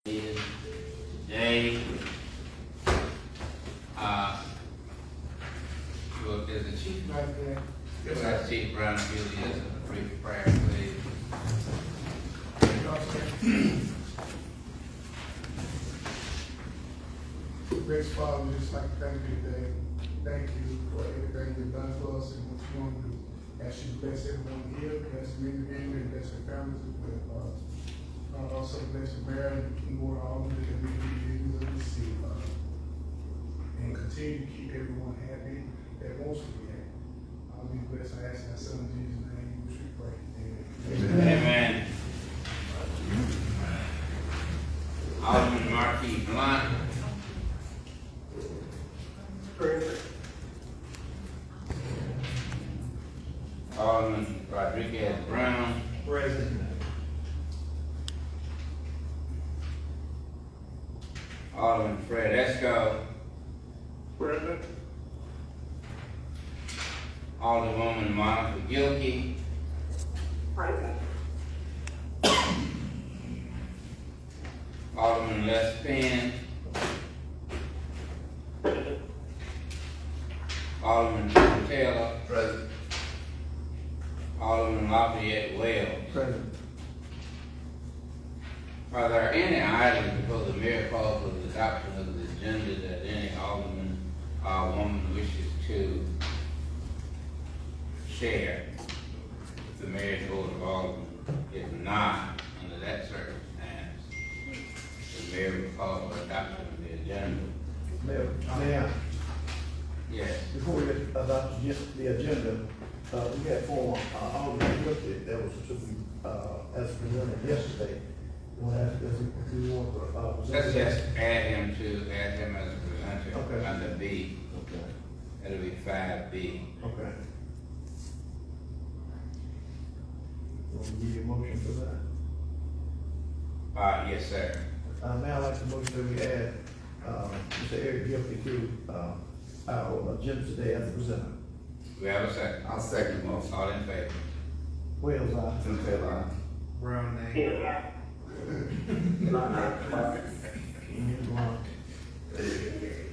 Today, well, there's a chief right there. Yes, sir. Chief Brownfield is a brief prayer, please. Gracious Father, we just like to thank you today. Thank you for everything you've done for us and what you want to do. Ask you to bless everyone here, bless the individual, and bless their families as well. Also bless the marriage and more all of the individuals of the city, and continue to keep everyone happy that wants to be happy. I'll be blessed. I ask in our son Jesus' name, we should pray. Amen. Alderman Marquis Blunt. Present. Alderman Rodriguez Brown. Present. Alderman Fred Esco. Present. Alderwoman Monica Gilkey. Present. Alderman Les Penn. Alderman Tim Taylor. Present. Alderman Lafayette Wells. Present. Are there any items before the mayor calls for the adoption of the agenda that any alderman or woman wishes to share with the mayor's board of aldermen? If not, under that circumstance, the mayor will call for adoption of the agenda. Mayor, Yes. before we get about the agenda, we had four aldermen listed that was to be, as presented yesterday. You want to ask if you want to, Let's just add him as a presenter Okay. under B. Okay. That'll be 5B. Okay. Want to give you a motion for that? Yes, sir. Now I'd like to motion that we add, Mr. Eric Gilkey to, our agenda today as a presenter. We have a second. I'll second the motion. All in favor? Wells, aye. Tim Taylor, Brown name.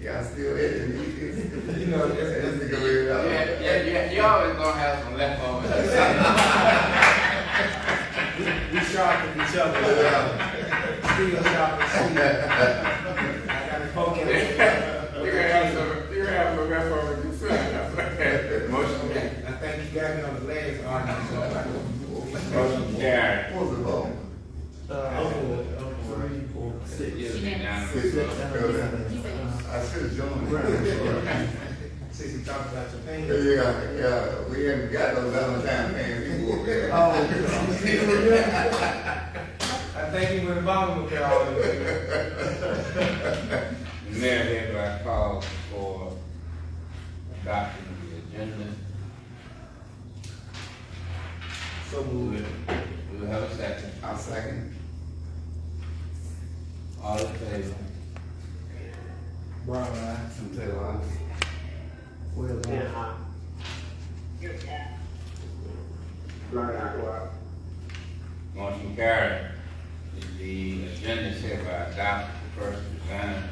yeah, I still in it. You know, This nigga really out. Yeah, you always gonna have some leftovers. We sharpen each other. Steel sharpen steel. I got to poke at You're gonna have some leftovers. Motion carried. I think you got me on the legs, Arnold. Motion carried. What was the vote? 3, 4, 6. Yes, unanimous. I should have joined. Since you talked about your pain. Yeah, we ain't got no Valentine fans people over there. I think he would have bought with all of it. The mayor hereby calls for adoption of the agenda. So moved. We will have a second. I'll second. All in favor? Brown eye. Tim Taylor, Wells, aye. Motion carried. The agenda is hereby adopted. The first presenter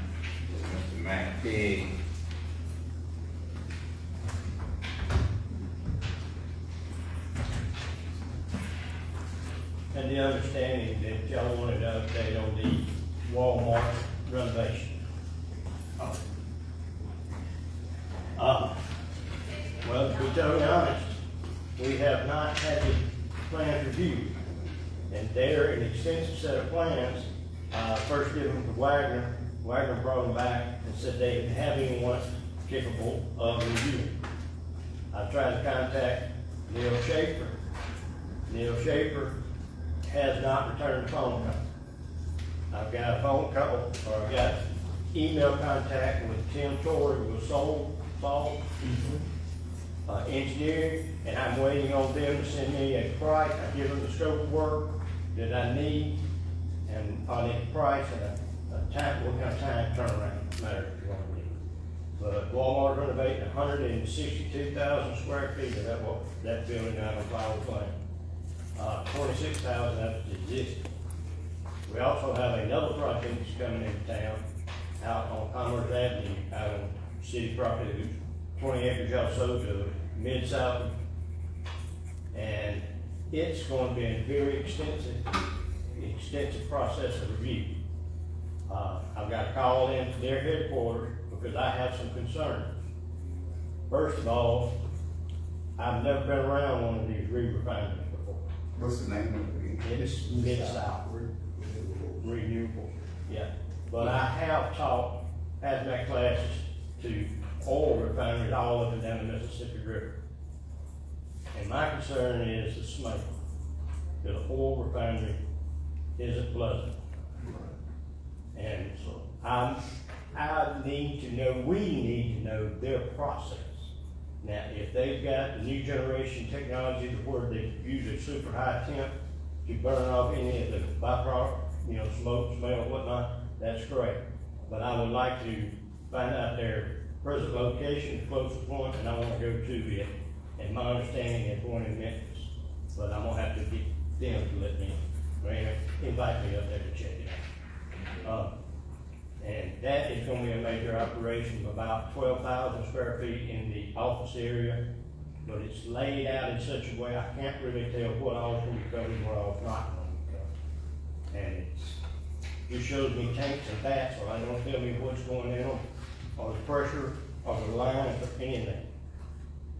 is Mr. Matt Pigg. And the understanding that y'all wanted to update on the Walmart renovation. Well, to be totally honest, we have not had the plans reviewed. And they're an extensive set of plans. First given them to Wagner. Wagner brought them back and said they didn't have anyone capable of reviewing. I tried to contact Neil Schaefer. Neil Schaefer has not returned the phone call. I've got a phone call, or I've got email contact with Tim Torrey, who was Saul Engineering, and I'm waiting on them to send me a price. I give them the scope of work that I need, and I need a price and a time, what kind of time turnaround matter if you want to do. But Walmart renovating 162,000 square feet of that building out on Fowler Plain. 26,000 that's existing. We also have another project that's coming into town, out on Commerce Avenue, out on city property, who's 20 acres y'all sold to Mid-South. And it's going to be a very extensive process of review. I've got to call into their headquarters because I have some concerns. First of all, I've never been around one of these re-refineries before. What's the name of it? It's Mid-South. Renewable, yeah. But I have taught hazmat classes to oil refineries all up and down the Mississippi River. And my concern is the smoke. The oil refinery isn't pleasant. And so I need to know, we need to know their process. Now, if they've got the new generation technology to where they use a super high temp to burn off any of the byproduct, smoke, smell, whatnot, that's great. But I would like to find out their present location, the closest one, and I want to go to it. And my understanding is one in Memphis, but I'm gonna have to get them to let me, invite me up there to check it out. And that is gonna be a major operation of about 12,000 square feet in the office area. But it's laid out in such a way, I can't really tell what all is gonna be covered and what all is not gonna be covered. And it shows me tanks and vats, or I don't tell me what's going in them, or the pressure, or the lines, or anything.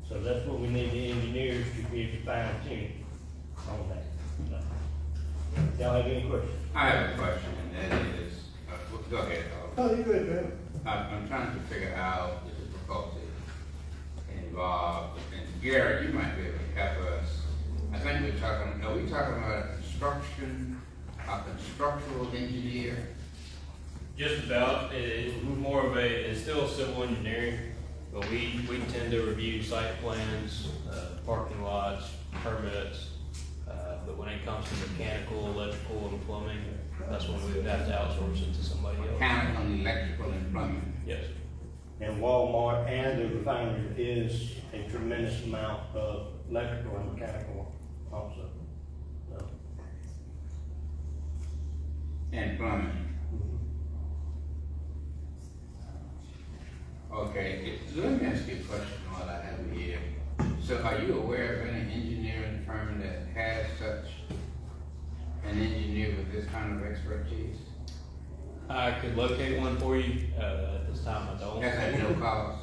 So that's what we need the engineers to be able to fine tune on that. Y'all have any questions? I have a question, and that is, go ahead, Alden. Oh, you good, man. I'm trying to figure out the difficulty involved, and Gary, you might be able to help us. I think are we talking about a structural engineer? Just about, it's more of it's still civil engineering, but we tend to review site plans, parking lots, permits, but when it comes to mechanical, electrical, and plumbing, that's when we would have to outsource it to somebody else. Mechanical, electrical, and plumbing. Yes. And Walmart and the refinery is a tremendous amount of electrical and mechanical also. So, And plumbing. Okay, let me ask you a question while I have you here. So are you aware of any engineering firm that has such an engineer with this kind of expertise? I could locate one for you, at this time I don't. That's at no cost.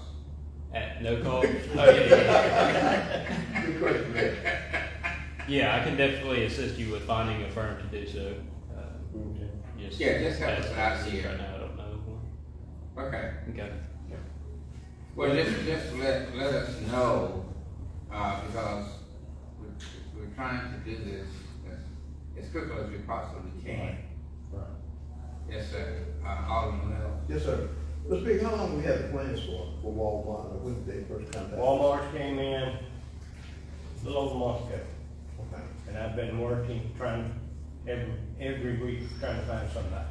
At no cost? Oh, yeah. Good question, man. Yeah, I can definitely assist you with finding a firm to do so. Yeah, just help us out as- here. Right now, I don't know one. Okay. Okay. Well, just let us know, because we're trying to do this as quickly as we possibly can. right. Yes, sir. Alderman Mel. Yes, sir. Mr. Big, how long we had the plans for Walmart, or when did they first contact? Walmart came in a little over a month ago, Okay. and I've been working, trying every week, trying to find somebody.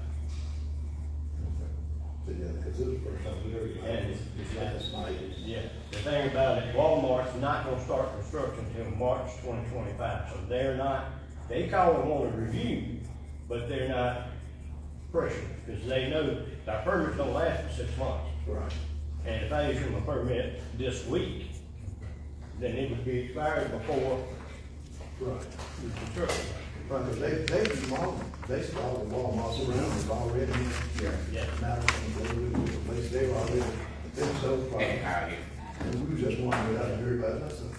So, yeah, because this is the first time we ever. And It's last night. Yeah, the thing about it, Walmart's not gonna start construction until March 2025, so they call and want a review, but they're not pressured, because they know our permits don't last for 6 months. Right. And if I issue them a permit this week, then it would be expired before Right. the construction. Right, because they started Walmart surrounded already. Yeah. Yeah. Madison, they were already, they were so far. Hey, out here. And we were just wondering without hearing about it. I said,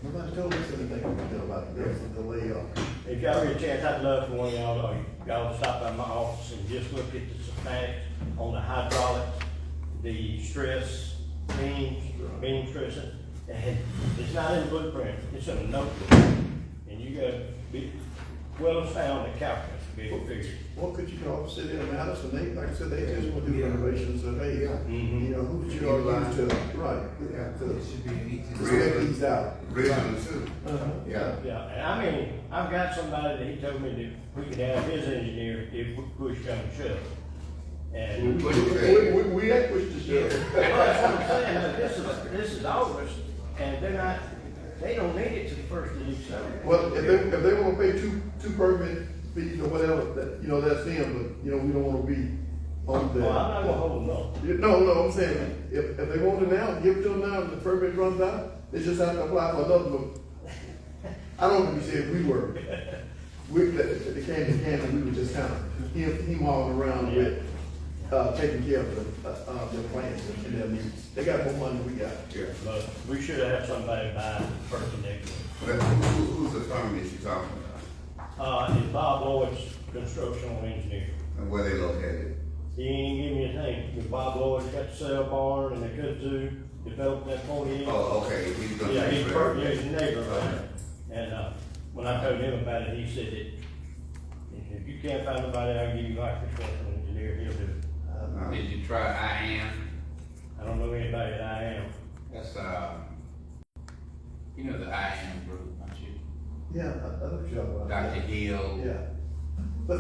nobody told us anything about this, the layoff. If y'all get a chance, I'd love for one of y'all to stop by my office and just look at the schematics on the hydraulics, the stress, beam stressing. And it's not in the blueprint, it's in a notebook. And you gotta be well sound at calculus to be able to figure it. Well, could you all sit in a Madison, they, like I said, they just want to do renovations, so hey, who should you use to, right, Yeah. to It should be easy. spec these out. Regional too. Yeah. Yeah, and I mean, I've got somebody that he told me that we could have his engineer if we push come to shove. And We ain't pushed the shove. well, that's what I'm saying, this is August, and they don't need it to the 1st of December. Well, if they wanna pay two permit you know, whatever, that, you know, that's them, but, you know, we don't wanna be on the. Well, I'm not gonna hold them up. No, I'm saying, if they want it now, give it to them now, and the permit runs out, they just have to apply for another one. I don't know if you said we were, the Canton, we were just kind of, him hauling around with, taking care of their plans and their needs. They got more money than we got. Yeah. But we should have somebody by the first of next week. But who's the firm that you talking about? It's Bob Lloyd's constructional engineer. And where they located? He ain't give me a name, because Bob Lloyd's got the cell barn and they could do, develop that 40 inch. Oh, okay, he's gonna Yeah, pay he's for yeah, it. he's a neighbor of mine. And, when I told him about it, he said that if you can't find nobody, I'll give you like a construction engineer, he'll do it. Did you try IAM? I don't know anybody that I am. That's, you know the IAM group, don't you? Yeah, I know what you're talking about. Dr. Hill. Yeah. But,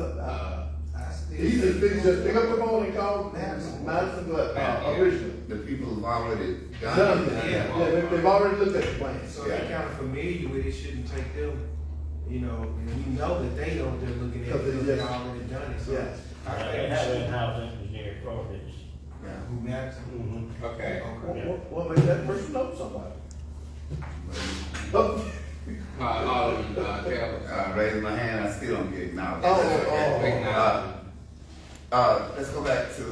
he The just pick up the phone and call Madison, originally. people have already Done done that. it. Yeah, they've already looked at the plan. So they're kind of familiar with it, shouldn't take them, you know, and we know that they know what they're looking at, because they've already done it, so. Yeah. They have an in-house engineer for this. Yeah. Who matters? Mm-hmm. Okay. Well, maybe that person knows somebody. Oh, Alderman, Taylor. Raising my hand, I still don't get acknowledged. Let's go back to,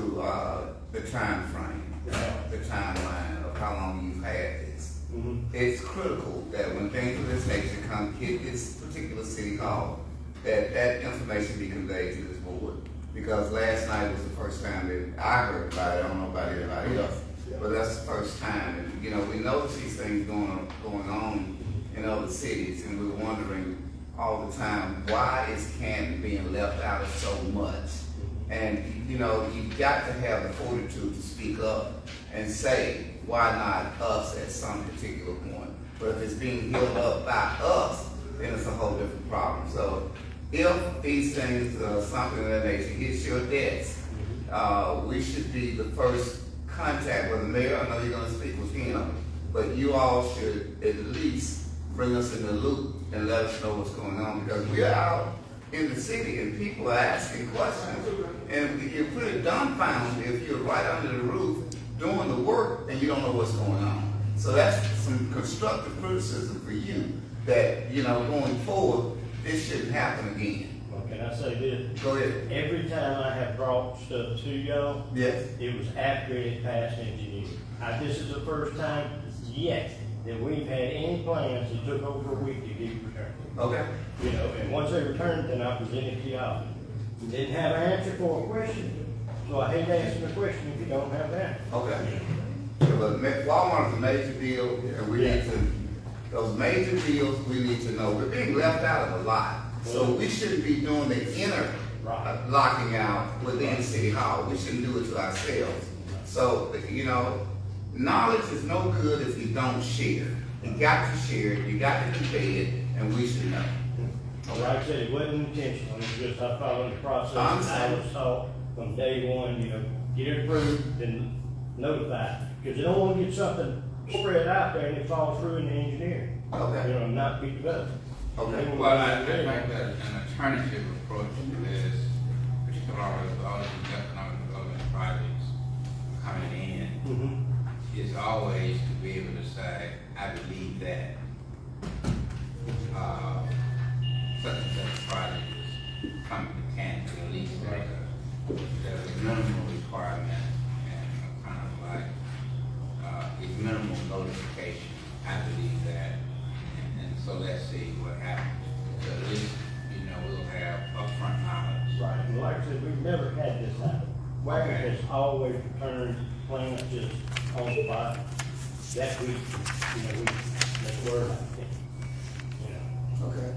the time frame, the timeline of how long you've had this. Mm-hmm. It's critical that when things of this nature come, hit this particular city hall, that information be conveyed to this board. Because last night was the first time that I heard about it, I don't know about anybody else, but that's the first time. And, you know, we notice these things going on in other cities, and we're wondering all the time, why is Canton being left out of so much? And, you know, you've got to have the fortitude to speak up and say, why not us at some particular point? But if it's being held up by us, then it's a whole different problem. So if these things, something of that nature hits your desk, we should be the first contact with the mayor. I know you're gonna speak with him, but you all should at least bring us in the loop and let us know what's going on, because we're out in the city and people are asking questions, and you're pretty dumbfounded if you're right under the roof doing the work and you don't know what's going on. So that's some constructive criticism for you, that, you know, going forward, this shouldn't happen again. Well, can I say this? Go ahead. Every time I have brought stuff to y'all, Yes. it was after it had passed engineering. This is the first time yet that we've had any plans that took over a week to get returned. Okay. You know, and once they returned, then I presented to y'all. You didn't have an answer for a question, so I hate asking a question if you don't have an answer. Okay. So, but Walmart is a major deal, and we need to, those major deals, we need to know. We're being left out of a lot. So we shouldn't be doing the inner locking out within City Hall. We shouldn't do it to ourselves. So, you know, knowledge is no good if you don't share. You got to share it, you got to convey it, and we should know. Like I said, it wasn't intentional, it's just I followed the process. I was taught from day one, you know, get it approved, then notify. Because you don't want to get something spread out there and it falls through in the engineering. Okay. You know, not be developed. Okay. Well, I think that an alternative approach to this, which is all these economic development projects coming in, Mm-hmm. is always to be able to say, I believe that such and such project is coming to Canton, at least there's a minimal requirement and kind of like it's minimal notification. I believe that, and so let's see what happens. So at least, you know, we'll have upfront knowledge. Right, and like I said, we've never had this happen. Wagner has always returned plans just on the spot. That we, you know, that's where, you know. Okay.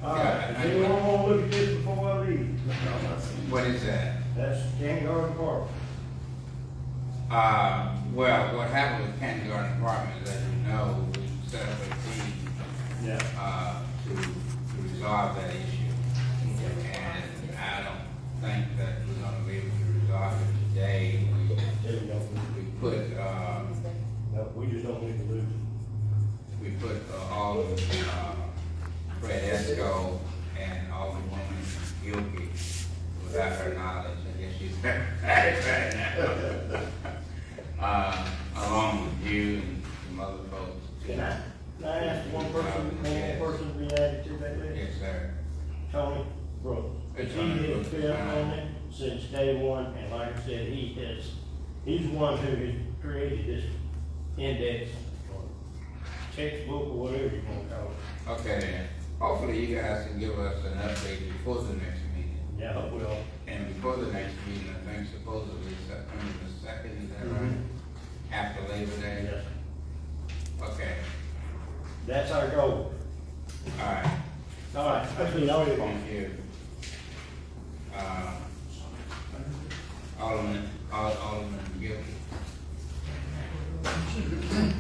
All right, does anyone want to look at this before I leave? What is that? That's Canton Garden Park. Well, what happened with Canton Garden Apartments, as you know, we set up a team to resolve that issue. And I don't think that we're gonna be able to resolve it today. We put, No, we just don't need to lose. we put all of Fred Esco and all her knowledge, I guess she's right now. Along with you and some other folks. Can I ask one person to be added to that list? Yes, sir. Tony Brooks. Hey, He Tony has Brooks. been on it since day one, and like I said, he's one who has created this index or textbook or whatever you want to call it. Okay, then. Hopefully you guys can give us an update before the next meeting. Yeah, I will. And before the next meeting, I think supposedly September the 2nd, is that right? After Labor Day? Yes. Okay, That's our goal. all right. All right, that's me, all Thank you. Alderman Gill.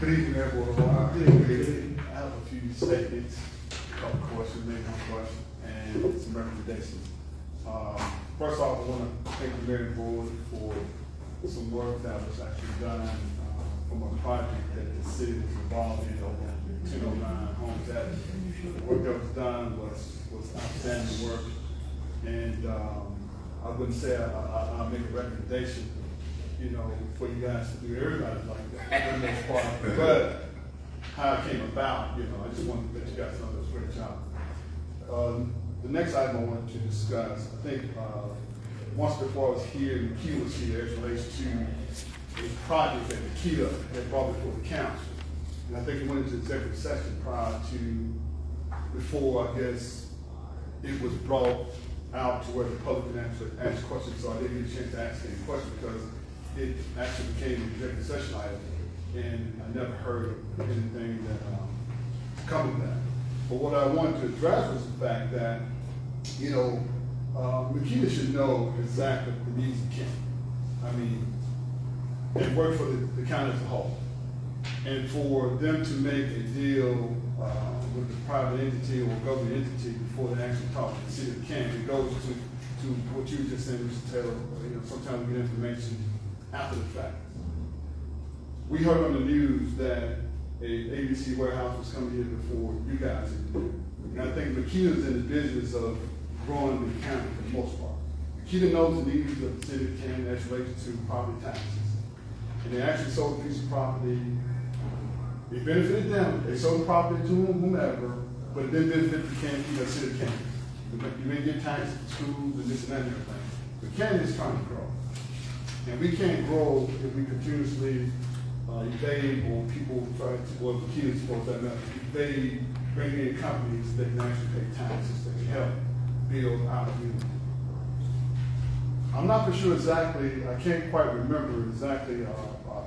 Good evening, everyone. I have a few statements, a couple questions, maybe one question, and some recommendations. First off, I want to thank the mayor and board for some work that was actually done from a project that the city was involved in over 209 Homes Avenue. The work that was done was outstanding work, and I wouldn't say I'll make a recommendation, you know, for you guys to do everybody like that, for the most part, but how it came about, you know, I just wanted to let you guys know it was a great job. The next item I wanted to discuss, I think, once before I was here, Nikita was here as relates to a project that Nikita had brought before the council. And I think it went into executive session prior to, before, I guess, it was brought out to where the public can actually ask questions, so I didn't get a chance to ask any questions because it actually became an executive session item, and I never heard of anything that come of that. But what I wanted to address was the fact that, you know, Makita should know exactly the needs of Canton. I mean, they work for the county as a whole. And for them to make a deal with the private entity or government entity before they actually talk to the city of Canton, it goes to what you were just saying, Mr. Taylor. You know, sometimes we get information after the fact. We heard on the news that a ABC warehouse was coming here before you guys did. And I think Makita's in the business of growing the county for the most part. Makita knows the needs of the city of Canton as related to property taxes. And they actually sold a piece of property. It benefited them. They sold the property to whomever, but it didn't benefit the Canton, the city of Canton. You may get taxes for schools and this and that and everything. But Canton is trying to grow. And we can't grow if we continuously evade, or people try to, or the kids for that matter, evade bringing in companies that can actually pay taxes that can help build our community. I'm not for sure exactly, I can't quite remember exactly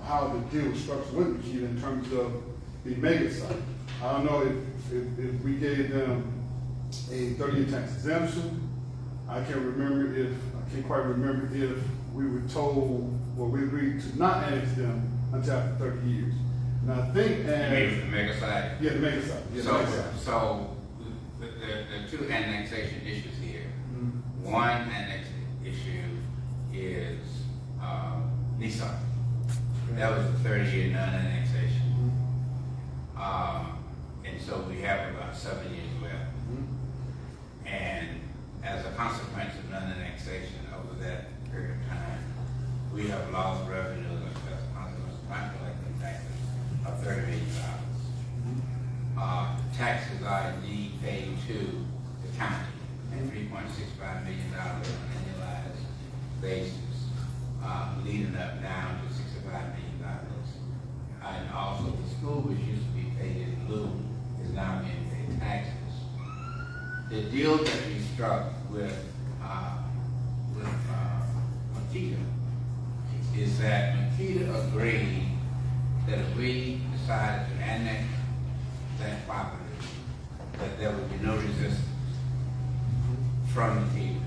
how the deal was structured with Makita in terms of the mega site. I don't know if we gave them a 30-year tax exemption. I can't quite remember if we were told, or we agreed to not annex them until after 30 years. And I think, You mean the mega site? yeah, the mega site. Yeah, the mega site. So the two annexation issues here. Mhm. One annexation issue is Nissan. That was a 30-year non-annexation. And so we have about 7 years left. Mhm. And as a consequence of non-annexation over that period of time, we have lost revenue as a consequence of not collecting taxes of $30 million. Taxes are indeed paid to the county at $3.65 million on an annualized basis, leading up down to $65 million. And also the school, which used to be paid in lieu, is now being paid taxes. The deal that we struck with Makita is that Makita agreed that if we decided to annex that property, that there would be no resistance from Makita.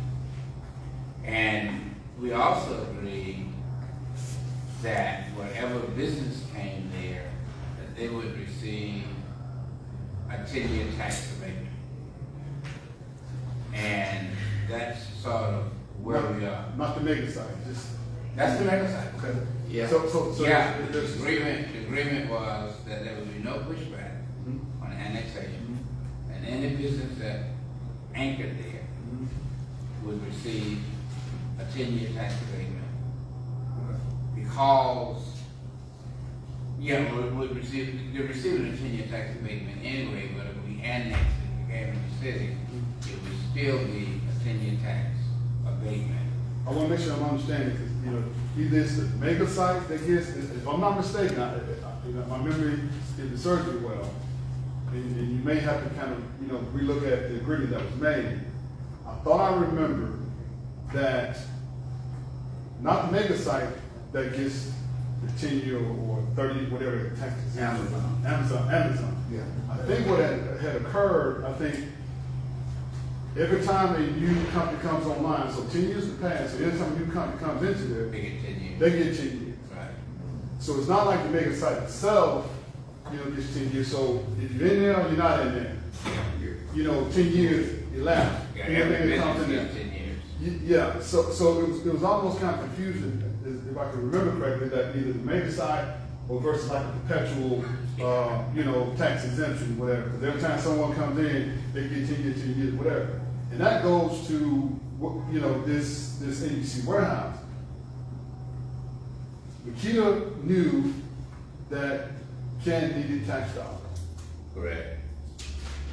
And we also agreed that whatever business came there, that they would receive a 10-year tax abatement. And that's sort of where we are. Not the mega site, just. That's the mega site. Okay. Yeah. So Yeah, the there's- agreement was that there would be no pushback Mhm. on annexation. And any business that anchored there Mhm. would receive a a 10-year tax abatement. Because, yeah, we're receiving, they're receiving a 10-year tax abatement anyway, but if we annex it, became a city, it would still be a 10-year tax abatement. I wanna make sure I'm understanding, because, you know, either it's the mega site that gets, if I'm not mistaken, you know, my memory didn't serve me well, and you may have to kind of, you know, relook at the agreement that was made. I thought I remember that, not the mega site that gets the 10-year or 30, whatever the tax is. Amazon. Yeah. I think what had occurred, I think, every time a new company comes online, so 10 years have passed, so every time a new company comes into there, They get 10 years. they get 10 years. Right. So it's not like the mega site itself, you know, gets 10 years. So if you're in there or you're not in there, you know, 10 years elapsed. Yeah, every Anything that comes business in gets there. 10 years. Yeah, so it was almost kind of confusing, if I can remember correctly, that either the mega site or versus like a perpetual, you know, tax exemption, whatever. Because every time someone comes in, they get 10 years, whatever. And that goes to, you know, this ABC warehouse. Makita knew that Ken needed tax dollars. Correct.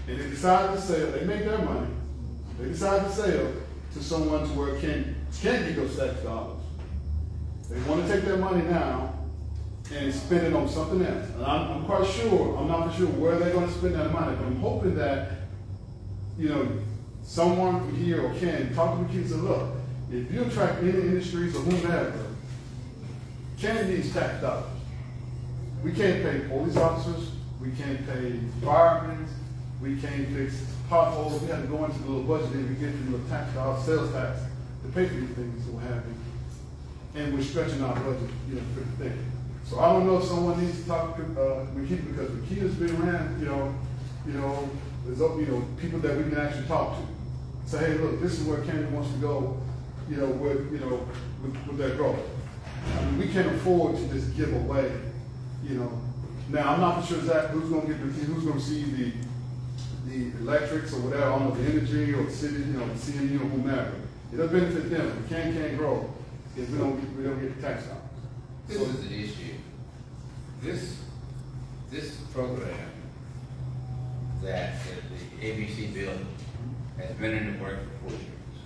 And they decided to sell, they make their money. They decided to sell to someone to where Ken get those tax dollars. They want to take their money now and spend it on something else. And I'm quite sure, I'm not for sure where they're going to spend that money, but I'm hoping that, you know, someone from here or Ken talk to the kids and look, if you attract any industries or whomever, Ken needs tax dollars. We can't pay police officers, we can't pay firemen, we can't fix potholes, we have to go into the little budget and we get them a tax dollars, sales tax, to pay for these things that will happen. And we're stretching our budget, you know, pretty thin. So I don't know if someone needs to talk to Makita, because Makita's been around, there's people that we can actually talk to. Say, hey, look, this is where Canton wants to go, with their growth. I mean, we can't afford to just give away, you know. Now, I'm not for sure exactly who's going to receive the electrics or whatever, I don't know, the energy or the city, the CMU or whomever. It'll benefit them. We can't grow if we don't get the tax dollars. This is the issue. This program that the ABC built has been in the work for 4 years.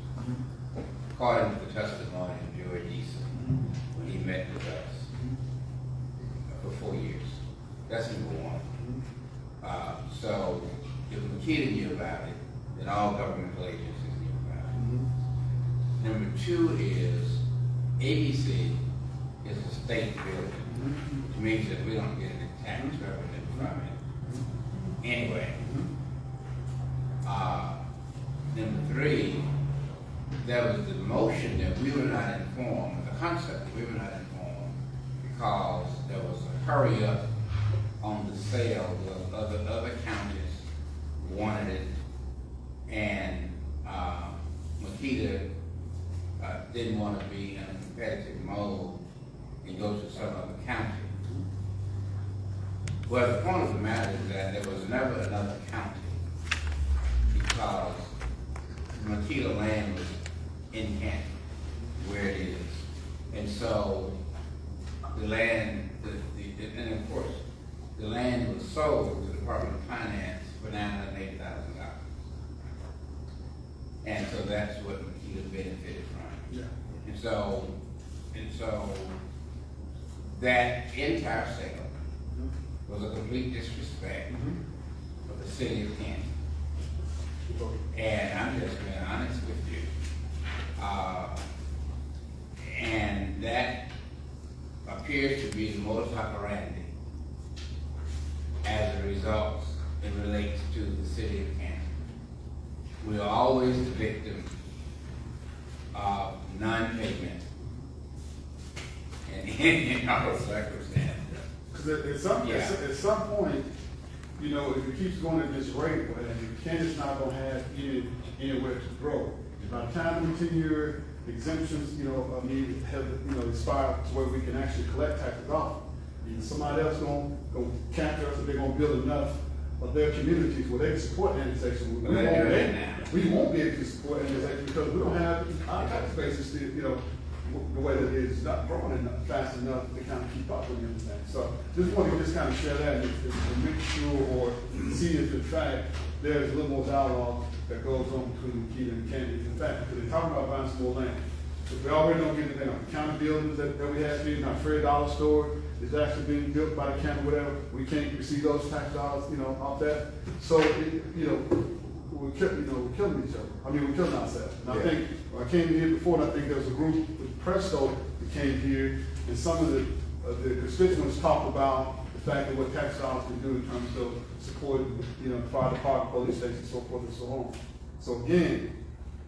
According to the testimony of George Eason, when he met with us for 4 years. That's number one. So if Makita knew about it, then all governmental agencies knew about it. Number two is ABC is a state building, which means that we don't get any tax revenue from it. Anyway, number three, there was the motion that we were not informed, the concept that we were not informed, because there was a hurry up on the sale of other counties wanted it, and Makita didn't want to be in a competitive mode and go to some other county. Well, the point of the matter is that there was never another county because Makita land was in Canton, where it is. And so the land, and of course, the land was sold to the Department of Finance for $980,000. And so that's what Makita benefited from. Yeah. And so that entire sale was a complete disrespect for the city of Canton. And I'm just being honest with you. And that appears to be the modus operandi as a result it relates to the city of Canton. We are always the victim of non-payment in our circumstances. Because at some point, you know, if it keeps going at this rate, Canton's not going to have anywhere to grow. By the time the 10-year exemptions, have expired to where we can actually collect taxes off, somebody else going to capture us, if they're going to build enough of their communities where they can support annexation. Well, they're doing it now. We won't be able to support annexation because we don't have our tax bases to, the way that it is not growing enough, fast enough to kind of keep up with everything. So just want to just kind of share that and make sure or see if in fact there's a little more dialogue that goes on between Canton and Canton. In fact, because they're talking about buying some more land. So we already don't get anything on the county buildings that we have here, not Fred Dollar Store is actually being built by the county, whatever. We can't receive those tax dollars, off that. So, we're killing each other. I mean, we're killing ourselves. And I think, I came here before, and I think there was a group with Presto that came here, and some of the constituents talked about the fact that what tax dollars can do in terms of supporting, the fire department, police station, so forth and so on. So again,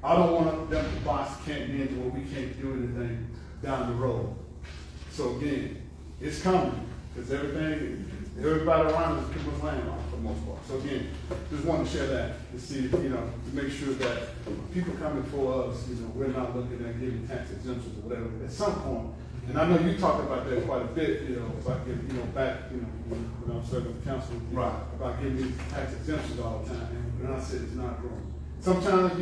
I don't want them to box Canton into where we can't do anything down the road. So again, it's coming, because everybody around us people's landlocked for the most part. So again, just wanted to share that, to see, to make sure that people coming for us, we're not looking at giving tax exemptions or whatever at some point. And I know you talked about that quite a bit, about getting, back, when I was serving the council, about giving these tax exemptions all the time. And I said it's not growing. Sometimes,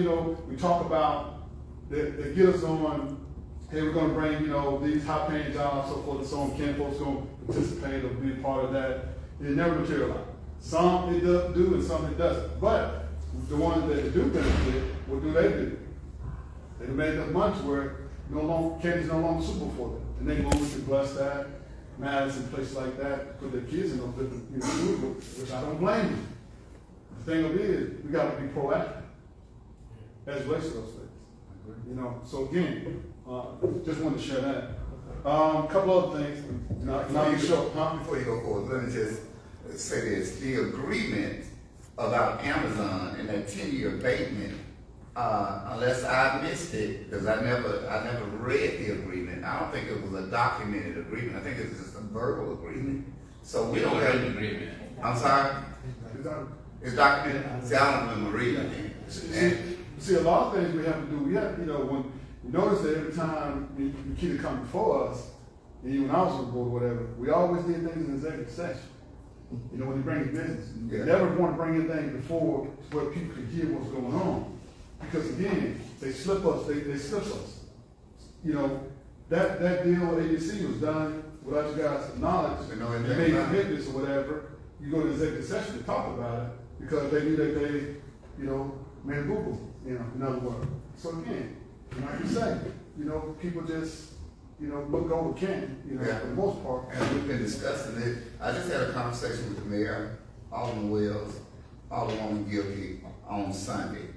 we talk about, they get us on, hey, we're gonna bring, these high-paying jobs, so forth and so on. Can folks gonna participate or be a part of that? It never materializes. Some it does do and some it doesn't. But the ones that do benefit, what do? They made enough money where Canton's no longer suitable for them. And they move to bless that, Madison, places like that, put their kids in those different schools, which I don't blame them. The thing of it is, we gotta be proactive as it relates to those things. So again, just wanted to share that. A couple other things. Before you go forward, let me just say this. The agreement about Amazon and that 10-year abatement, unless I missed it, because I never read the agreement. I don't think it was a documented agreement. I think it was just a verbal agreement. So we don't have an agreement. I'm sorry? It's documented? See, I don't remember reading it. See, a lot of things we have to do, when you notice that every time you keep come before us, and even when I was on the board or whatever, we always did things in executive session. When you bring business. You never want to bring anything before where people can hear what's going on. Because again, they slip us, they slip us. That deal with ABC was done without you guys' knowledge. They made commitments or whatever. You go to executive session to talk about it because they knew that they, made a boo-boo, in other words. So again, like you say, people just, look over Canton, for the most part. And we've been discussing it. I just had a conversation with the mayor, Alderman Wells, Alderwoman Gilkey on Saturday.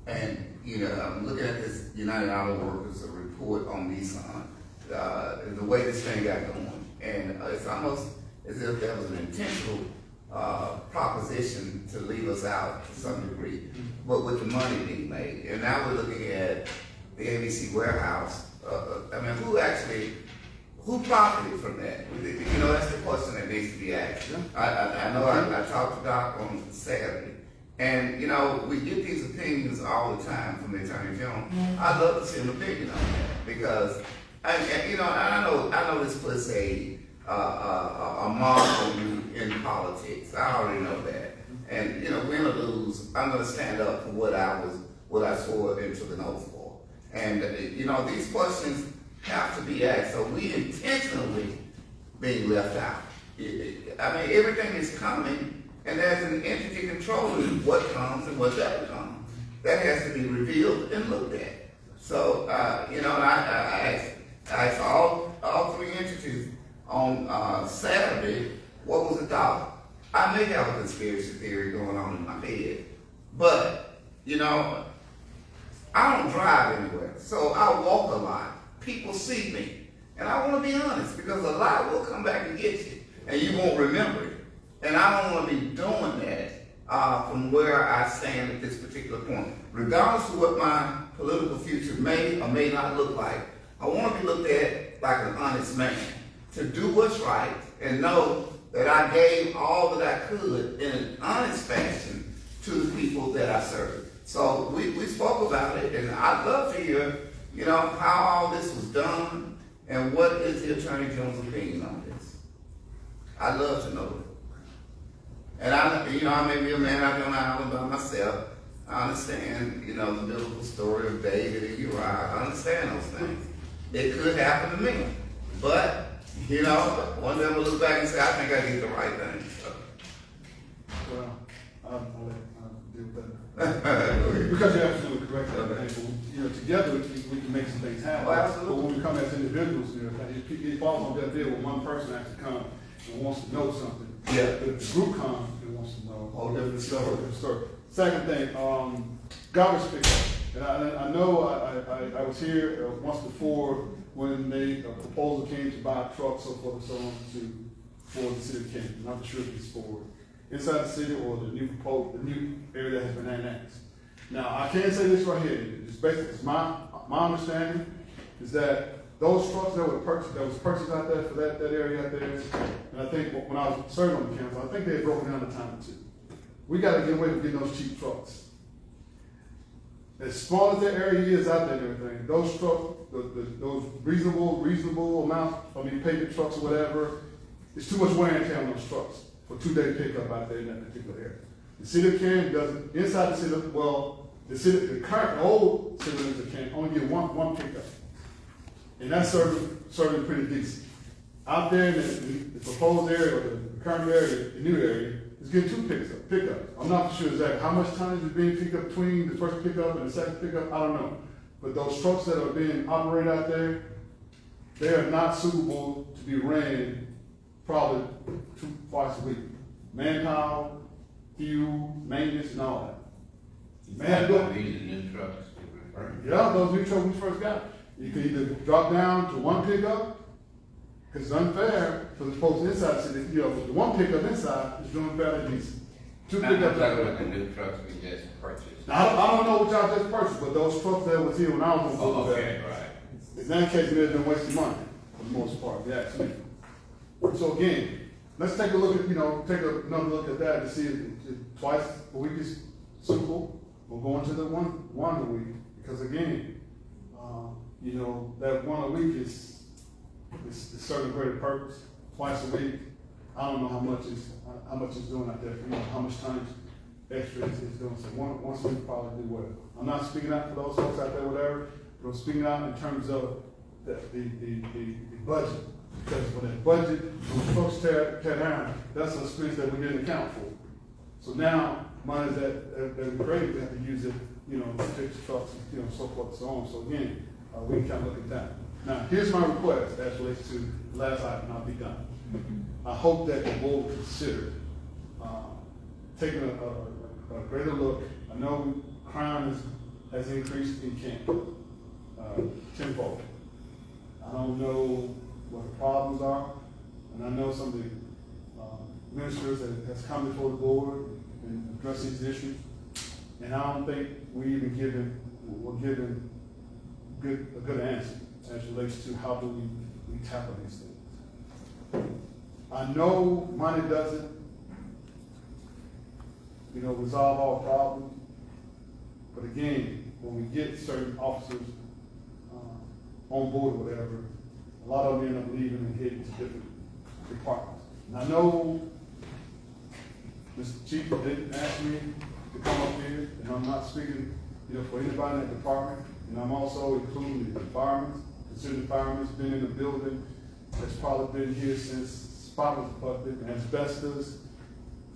And, I'm looking at this United Auto Workers report on Nissan, the way this thing got going. And it's almost as if there was an intentional proposition to leave us out to some degree, but with the money being made. And now we're looking at the ABC warehouse. Who profited from that? That's the question that needs to be asked. I know I talked to Doc on Saturday, and we get these opinions all the time from the Attorney General. I'd love to see an opinion on that because, I know this puts a mark on you in politics. I already know that. And, win or lose, I'm going to stand up for what I swore and took an oath for. And, these questions have to be asked. So we intentionally being left out. Everything is coming, and there's an entity controlling what comes and what doesn't come. That has to be revealed and looked at. So, I asked all three entities on Saturday, what was the thought? I may have a conspiracy theory going on in my head, but, I don't drive anywhere, so I walk a lot. People see me, and I want to be honest, because a lot will come back and get you, and you won't remember it. And I don't want to be doing that from where I stand at this particular point. Regardless of what my political future may or may not look like, I want to be looked at like an honest man, to do what's right and know that I gave all that I could in an honest fashion to the people that I serve. So we spoke about it, and I'd love to hear, how all this was done and what is the Attorney General's opinion on this. I'd love to know it. And I may be a man out there on the island by myself. I understand, the biblical story of David and Uriah. I understand those things. It could happen to me. But, one day I'm gonna look back and say, I think I did the right thing. So. Well, I'll deal with that. Because you're absolutely correct. Together we can make some things happen. Oh, absolutely. But when we come as individuals, it falls on that deal when one person has to come and wants to know something. Yeah. But if the group comes and wants to know. Whole different story. Second thing, garbage pickup. And I know I was here once before when the proposal came to buy trucks, so forth and so on, for the city of Canton. Not sure if it's for inside the city or the new area that has been annexed. Now, I can say this right here. It's basically, my understanding is that those trucks that was purchased out there for that area out there, and I think when I was serving on the council, I think they had broken down the time too. We got to get away from getting those cheap trucks. As small as that area is out there and everything, those trucks, those reasonable amount, pavement trucks or whatever, it's too much wear and tear on those trucks for 2-day pickup out there in that particular area. The city of Canton doesn't, inside the city, the current old citizens of Canton only get one pickup. And that's serving pretty decent. Out there in the proposed area, or the current area, the new area, is getting 2 pickups. I'm not sure exactly how much tonnage is being picked up between the first pickup and the second pickup, I don't know. But those trucks that are being operated out there, they are not suitable to be ran probably twice a week. Manpower, fuel, maintenance, and all that. These are new trucks to refer. Yeah, those new trucks we first got. You can either drop down to 1 pickup, because it's unfair for the folks inside the city. The 1 pickup inside is doing fairly decent. 2 I'm pickups. talking about the new trucks we just purchased. Now, I don't know what y'all just purchased, but those trucks that was here when I was on board. Okay, right. In that case, they've been wasting money for the most part, if you ask me. So again, let's take a look at, another look at that to see if twice a week is suitable. We'll go into the one a week, because again, that 1 a week is serving a greater purpose. Twice a week, I don't know how much it's doing out there. How much time extra it's doing. So once a week probably do well. I'm not speaking out for those folks out there, whatever. But I'm speaking out in terms of the budget. Because when that budget, when folks tear down, that's an expense that we didn't account for. So now, money that we created, we have to use it, to fix trucks, so forth and so on. So again, we can kind of look at that. Now, here's my request as relates to the last item, and I'll be done. I hope that the board consider taking a greater look. I know crime has increased in Canton tenfold. I don't know what the problems are, and I know some of the ministers that has come before the board and addressed these issues, and I don't think we're given a good answer as relates to how do we tackle these things. I know money doesn't, resolve all problems, but again, when we get certain officers on board or whatever, a lot of them end up leaving and heading to different departments. And I know Mr. Chief didn't ask me to come up here, and I'm not speaking, for anybody in that department. And I'm also including the firemen, considering the firemen's been in the building that's probably been here since spot was bucked and asbestos.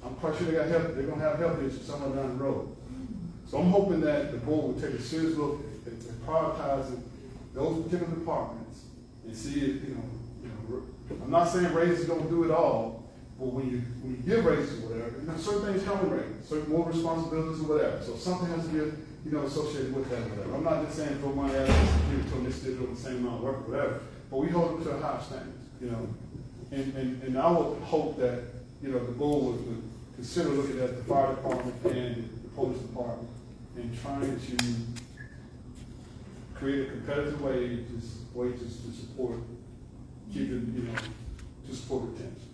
I'm quite sure they're gonna have health issues somewhere down the road. So I'm hoping that the board will take a serious look at prioritizing those particular departments and see if, I'm not saying raises don't do it all, but when you give raises or whatever, certain things come with raises, certain more responsibilities or whatever. So something has to get, associated with that or whatever. I'm not just saying throw money at us and give it to them, this doing the same amount of work or whatever, but we hold them to a higher standard, And I would hope that, the board would consider looking at the fire department and the police department and trying to create a competitive wages to support, keeping, to support retention,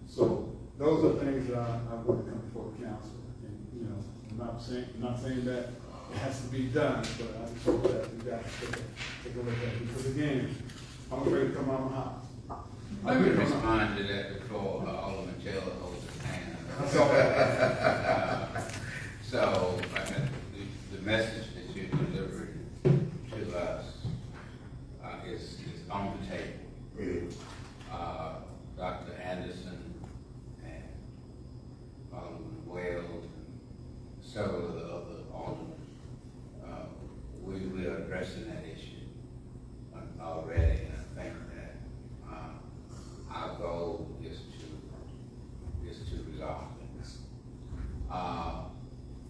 So those are things that I would come before the council. And, I'm not saying that it has to be done, but I just hope that we got to take a look at it. Because again, I'm afraid to come out of my house. Let me respond to that before Alderman Taylor holds his hand So, the message that you delivered to us is on the table. Really? Dr. Anderson and Alderman Wales and several of the other aldermen, we are addressing that issue already, and I think that our goal is to resolve it.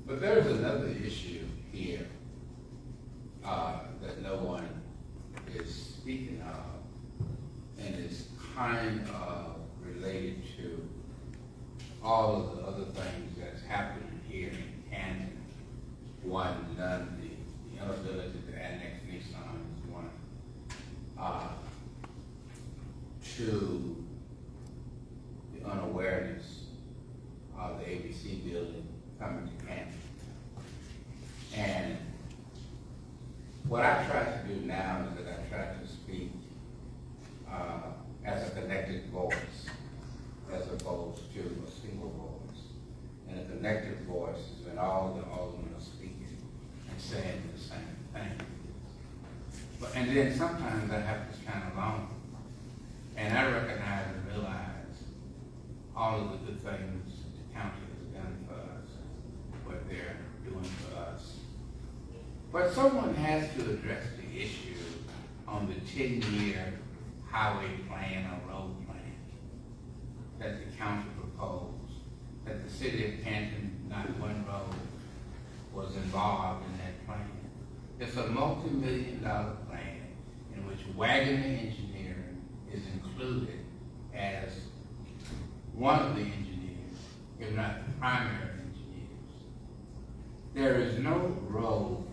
But there's another issue here that no one is speaking of, and it's kind of related to all of the other things that's happening here in Canton. One, the inability to annex Nissan is one. Two, the unawareness of the ABC building coming to Canton. And what I try to do now is that I try to speak as a connected voice, as opposed to a single voice. And a connected voice is when all the aldermen are speaking and saying the same thing. And then sometimes I have to stand alone. And I recognize and realize all of the good things the county has done for us, what they're doing for us. But someone has to address the issue on the 10-year highway plan or road plan that the county proposed, that the city of Canton, not one road, was involved in that plan. It's a multi-million-dollar plan in which Wagner Engineering is included as one of the engineers, if not the primary engineers. There is no road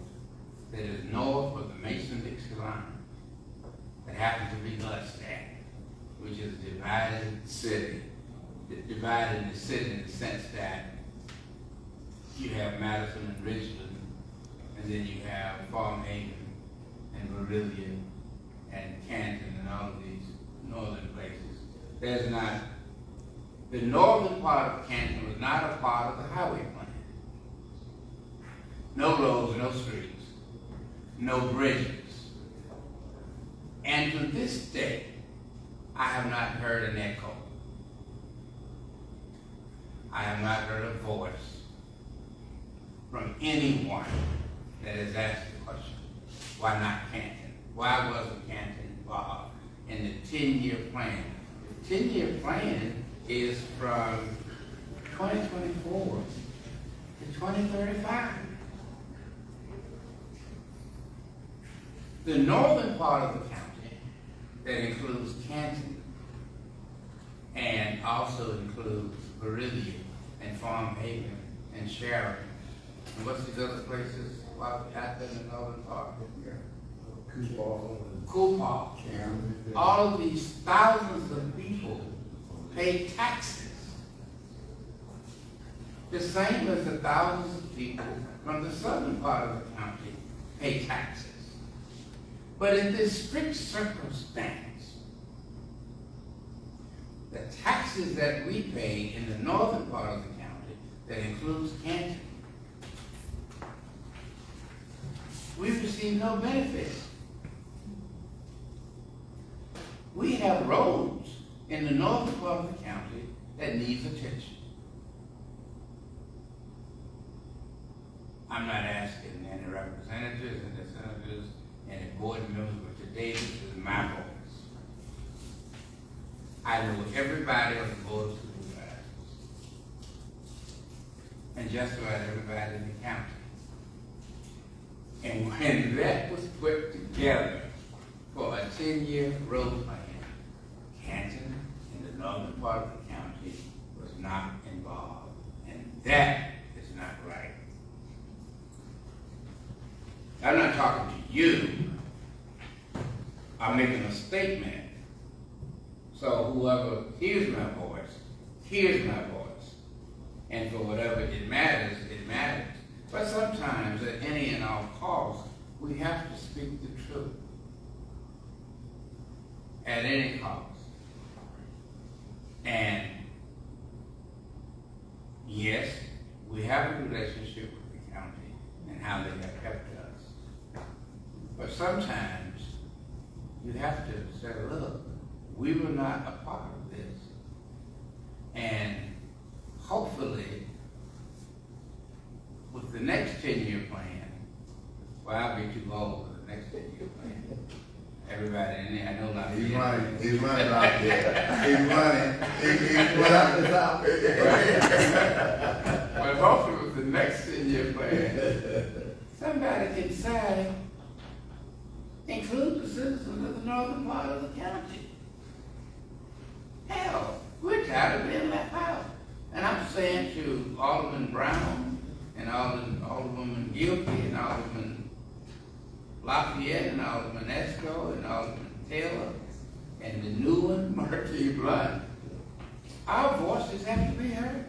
that is north of the Mason-Dixie line that happens to be Mustang, which is dividing the city in the sense that you have Madison and Richland, and then you have Farmhaven and Vermillion and Canton and all of these northern places. The northern part of Canton was not a part of the highway plan. No roads, no streets, no bridges. And to this day, I have not heard an echo. I have not heard a voice from anyone that has asked the question, why not Canton? Why wasn't Canton involved in the 10-year plan? The 10-year plan is from 2024 to 2035. The northern part of the county, that includes Canton and also includes Vermillion and Farmhaven and Sharon. And what's the other places out there in the northern part? Coupal. All of these thousands of people pay taxes. The same as the thousands of people from the southern part of the county pay taxes. But in this strict circumstance, the taxes that we pay in the northern part of the county, that includes Canton, we receive no benefit. We have roads in the northern part of the county that needs attention. I'm not asking any representatives and the senators and the board members, but today this is my voice. I know everybody on the board of supervisors, and just about everybody in the county. And when that was put together for a 10-year road plan, Canton in the northern part of the county was not involved. And that is not right. I'm not talking to you. I'm making a statement. So whoever hears my voice, hears my voice. And for whatever it matters, it matters. But sometimes, at any and all costs, we have to speak the truth. At any cost. And yes, we have a relationship with the county and how they have helped us. But sometimes you have to say, look, we were not a part of this. And hopefully, with the next 10-year plan, well, I'll be too old for the next 10-year plan. Everybody in there, I know not. He's running out there. He's running. He's running. But hopefully with the next 10-year plan, somebody can say, include the citizens of the northern part of the county. Hell, we're tired of being left out. And I'm saying to Alderman Brown and Alderman Gilkey and Alderman Lafayette and Alderman Esco and Alderman Taylor and the new one, Marquis Blunt, our voices have to be heard.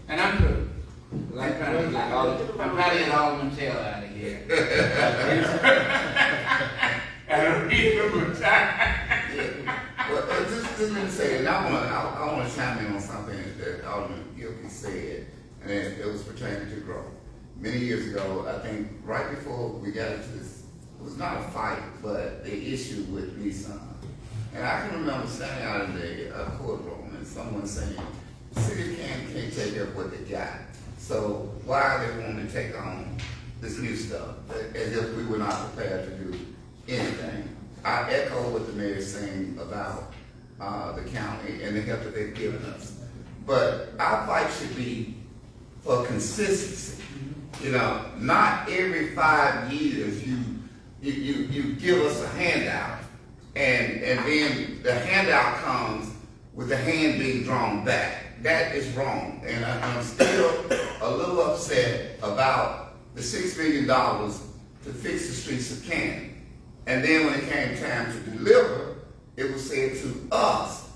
And I'm through. I'm trying to get Alderman Taylor out of here. I don't need no more time. Well, just let me say, and I want to chime in on something that Alderman Gilkey said, and it was pertaining to growth. Many years ago, I think right before we got into this, it was not a fight, but the issue with Nissan. And I can remember standing out in the courtroom and someone saying, the city can't take up what they got. So why are they wanting to take on this new stuff as if we were not prepared to do anything? I echo what the mayor is saying about the county and the help that they've given us. But our fight should be for consistency. You know, not every 5 years you give us a handout and then the handout comes with the hand being drawn back. That is wrong. And I'm still a little upset about the $6 million to fix the streets of Canton. And then when it came time to deliver, it was said to us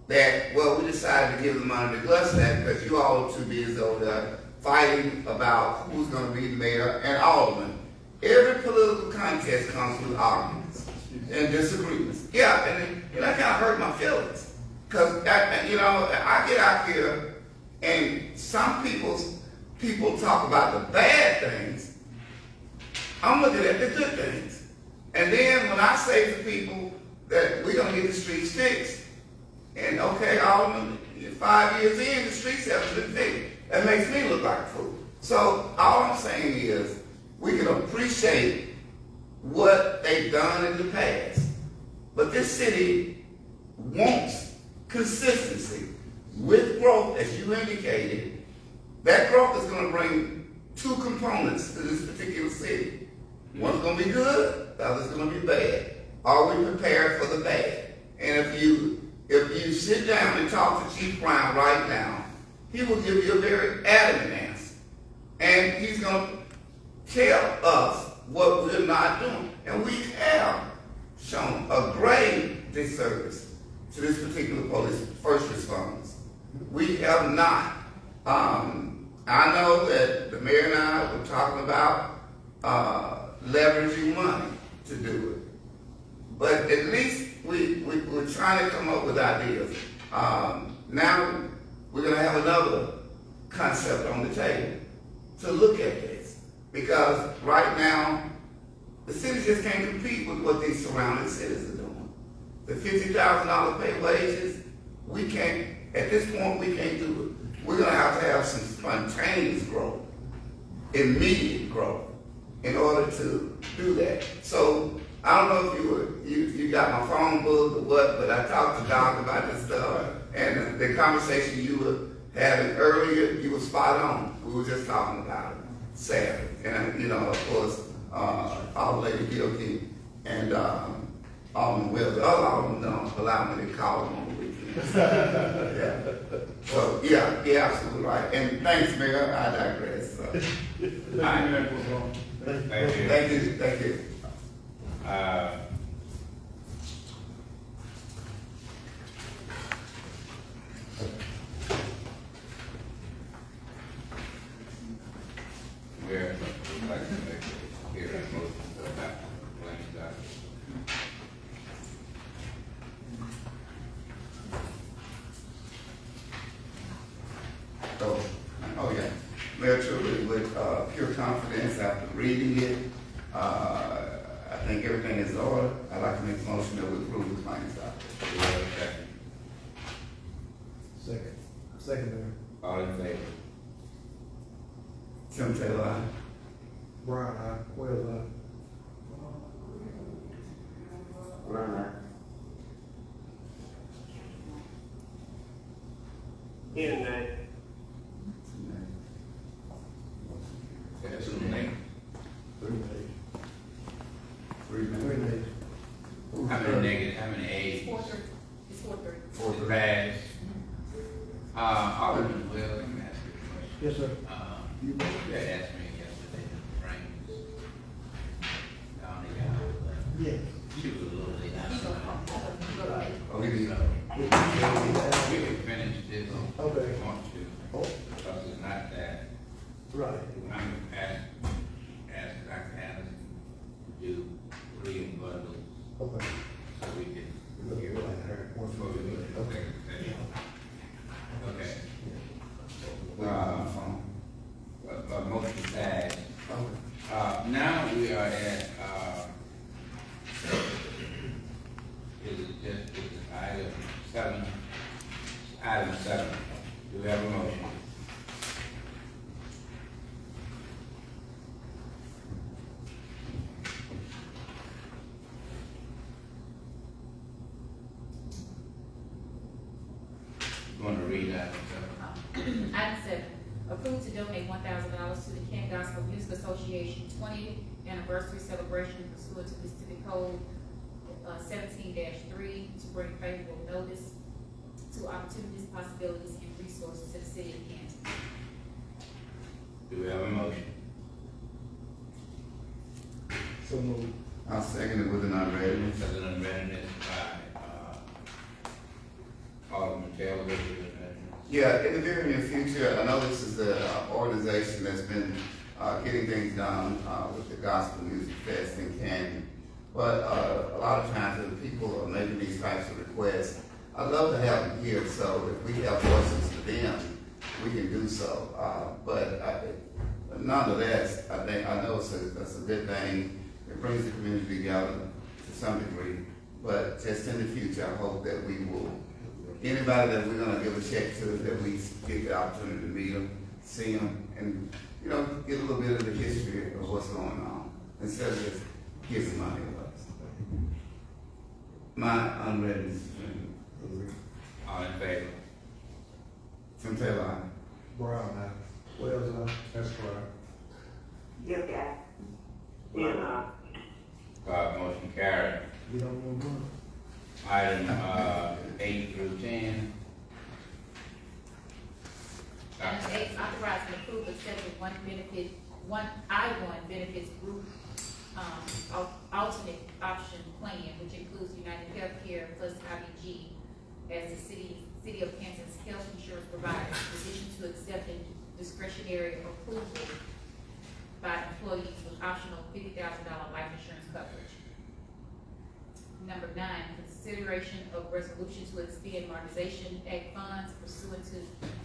that, well, we decided to give the money to Glustat because you all are too busy over there fighting about who's going to be the mayor and alderman. Every political contest comes with arguments and disagreements. Yeah, and that kind of hurt my feelings. Because, I get out here and some people talk about the bad things. I'm looking at the good things. And then when I say to people that we're going to get the streets fixed, and okay, Alderman, 5 years in, the streets haven't been fixed. That makes me look like a fool. So all I'm saying is we can appreciate what they've done in the past. But this city wants consistency with growth, as you indicated. That growth is going to bring two components to this particular city. One's going to be good, the other's going to be bad. Are we prepared for the bad? And if you sit down and talk to Chief Brown right now, he will give you a very adamant answer. And he's going to tell us what we're not doing. And we have shown a grave disservice to this particular police first responders. We have not. I know that the mayor and I were talking about leveraging money to do it. But at least we're trying to come up with ideas. Now we're going to have another concept on the table to look at this. Because right now, the city just can't compete with what these surrounding cities are doing. The $50,000 pay wages, we can't, at this point, we can't do it. We're going to have some spontaneous growth, immediate growth, in order to do that. So I don't know if you got my phone book or what, but I talked to Doc about this stuff, and the conversation you were having earlier, you were spot on. We were just talking about it, sadly. And of course, our Lady Gilkey and Alderman Wells. The other Alderman don't allow me to call them on the weekends. Yeah. So you're absolutely right. And thanks, Mayor. I digress. So. Thank you. Where would like to make a hearing motion to adopt the blank document. confidence after reading it. I think everything is in order. I'd like to make a motion that we approve the claims docket. Do we have a second? Second, Mayor. All in favor? Tim Taylor, aye. Brown eye. Wells, Kenton, nay. That's a nay. Three nays. Three Three nays. nays. How many negative, how many ayes? It's 4-3. Four It to passed. Alderman Will, let me ask you a question. Yes, sir. You had asked me yesterday, the rains. Down the Yes. she was a little late. Oh, he did. We can finish this. Okay. If you want to, Oh, because it's not that. right. I'm gonna ask Dr. Allison to do 3 bundles, Okay. so we can Look, hear we'll what have her. her, before we go to Okay. executive session. Okay. We on the phone. Motion passed. Okay. Now we are at, is it item 7? Item 7. Do we have a motion? You want to read item 7? Item 7, approve to donate $1,000 to the Canton Gospel Music Association 20th anniversary celebration pursuant to Mississippi Code 17-3 to bring favorable notice to opportunities, possibilities, and resources to the city of Canton. Do we have a motion? So moved. I'll second it with an unread. President Readiness by, Alderman Taylor, with the Yeah, in the very near future, I know this is the organization that's been getting things done with the Gospel Music Fest in Canton. But a lot of times when people are making these types of requests, I'd love to have them here, so if we have voices to them, we can do so. Nonetheless, I know that's a good thing. It brings the community together to some degree. But just in the future, I hope that we will, anybody that we're gonna give a check to, that we get the opportunity to meet them, see them, and, you know, get a little bit of the history of what's going on, instead of just giving money away. My unread is, All in favor? Tim Taylor, aye. Brown eye. Wells, That's correct. Yep, guy. Kenton, Motion carried. you don't want one? Item, 8 through 10. Item 8, authorize and approve accepting one I-1 benefits group, alternate option plan, which includes United Healthcare plus IBG as the city of Canton's health insurance provider, in addition to accepting discretionary approval by employees with optional $50,000 life insurance coverage. Number 9, consideration of resolution to expend Modernization Act funds pursuant to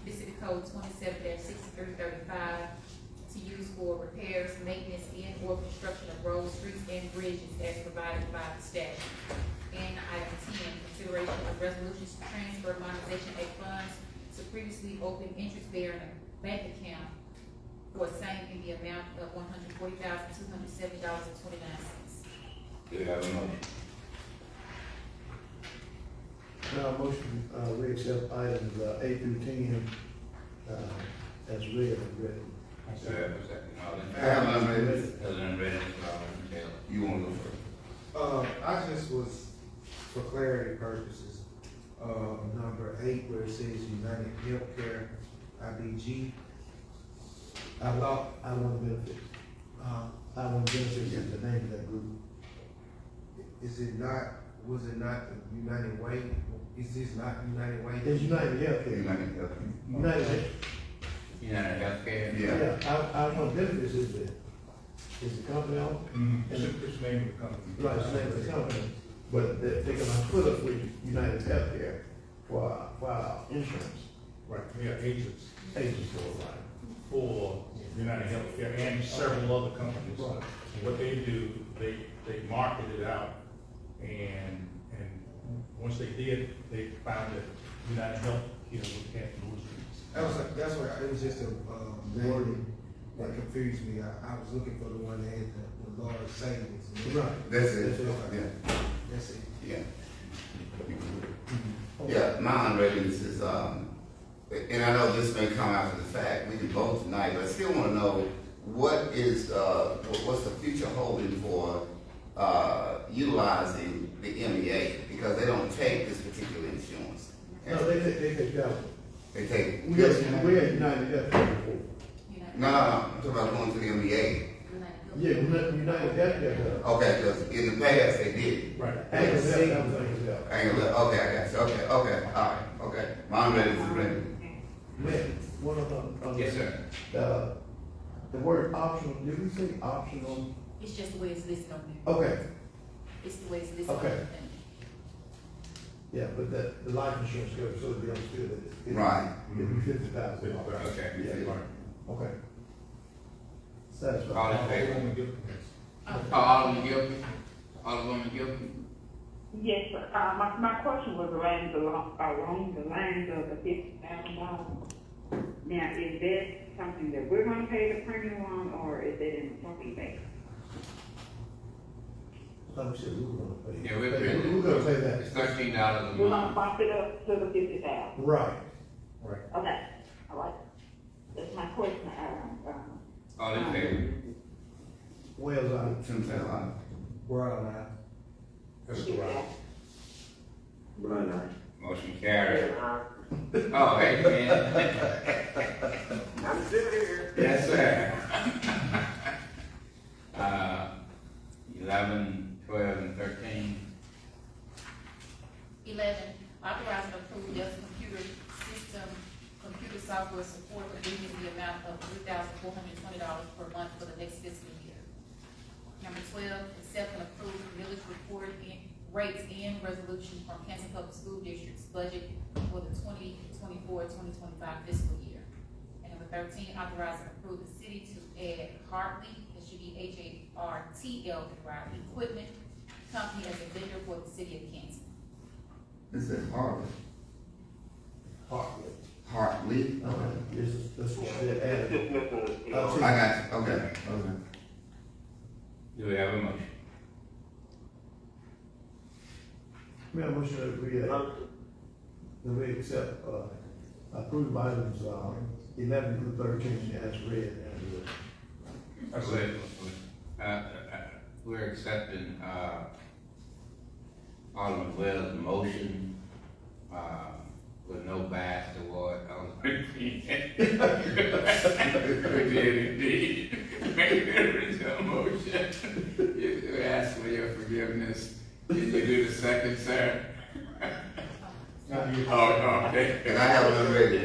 Mississippi Code 27-6335 to use for repairs, maintenance, and/or construction of roads, streets, and bridges as provided by the statute. And item 10, consideration of resolutions to transfer Modernization Act funds to previously open interest-bearing bank account for same in the amount of $140,270.29. Do we have a motion? Now, motion, we accept items 8 through 10, as read and written. Do we have a second? All in I have favor? an unread. President Readiness by Alderman Taylor. You wanna go first? I just was, for clarity purposes, number 8, where it says United Healthcare, IBG. I want benefits. I want benefits is the name of that group. Is it not, was it not the United Way? Is this not United Way? It's United Healthcare. United Health. United, United Healthcare? Yeah. yeah, I want benefits is the company on? It's the name of the company. Right, it's the name of the company, but they're gonna put us with United Healthcare for our insurance. Right, we are agents. Agents for it, right? for United Healthcare and several other companies. And what they do, they market it out, and once they did, they found that United Healthcare was Canton was. That's why, it was just a, wording that confused me. I was looking for the one that had the large savings. Right. That's it, That's it. yeah, That's it. yeah. Yeah, my unreadiness is, and I know this may come after the fact, we can vote tonight, but I still wanna know what is, what's the future holding for, utilizing the MEA, because they don't take this particular insurance. No, they take that one. They take. We had United Healthcare before. No, I'm talking about going to the MEA. Yeah, United Healthcare. Okay, because in the past they did. Right. Angle Health, that was Angle Health. Okay, I got you, okay, all right, okay. My unreadiness is ready. Man, one of them. Yes, sir. The word optional, did we say optional? It's just the way it's listed on there. Okay, It's the way it's listed on Okay. there. yeah, but the life insurance goes, so to be understood that it's. Right. It'd be $50,000. Okay. Yeah, okay. Satisfied. All in favor? Alderwoman Gilpin. Alderman Gilpin? Alderwoman Gilpin? Yes, sir. My question was along the lines of the $50,000. Now, is that something that we're gonna pay the premium on, or is that in the property bank? Like we said, we were gonna pay. Yeah, we're paying. We're gonna pay that. It's $13 a We're gonna month. bump it up to the 50,000. Right. Okay, all right. That's my question. All in favor? Wells out. Tim Taylor. Brown eye. That's the right. Motion carried. Oh, hey, man. I'm still here. Yes, sir. 11, 12, and 13. 11, authorize and approve Delta computer software support agreement in the amount of $3,420 per month for the next fiscal year. Number 12, accept and approve village report rates and resolution from Canton Public School District's budget for the 2024-2025 fiscal year. And number 13, authorize and approve the city to add Hartley, it should be HARTL, equipment company as a vendor for the city of Canton. Is it Hartley? Hartley. Hartley? Okay, this is what they added. Just missing the. I got you, okay. Do we have a motion? We have a motion that we accept, approved items, 11 through 13 as read and, That's Wait, it. We're accepting, Alderman Wells' motion, with no bias toward Alderman Green. We did indeed. Make the original motion. You ask for your forgiveness. Did you do the second, sir? Not you. Oh, okay. And I have it already.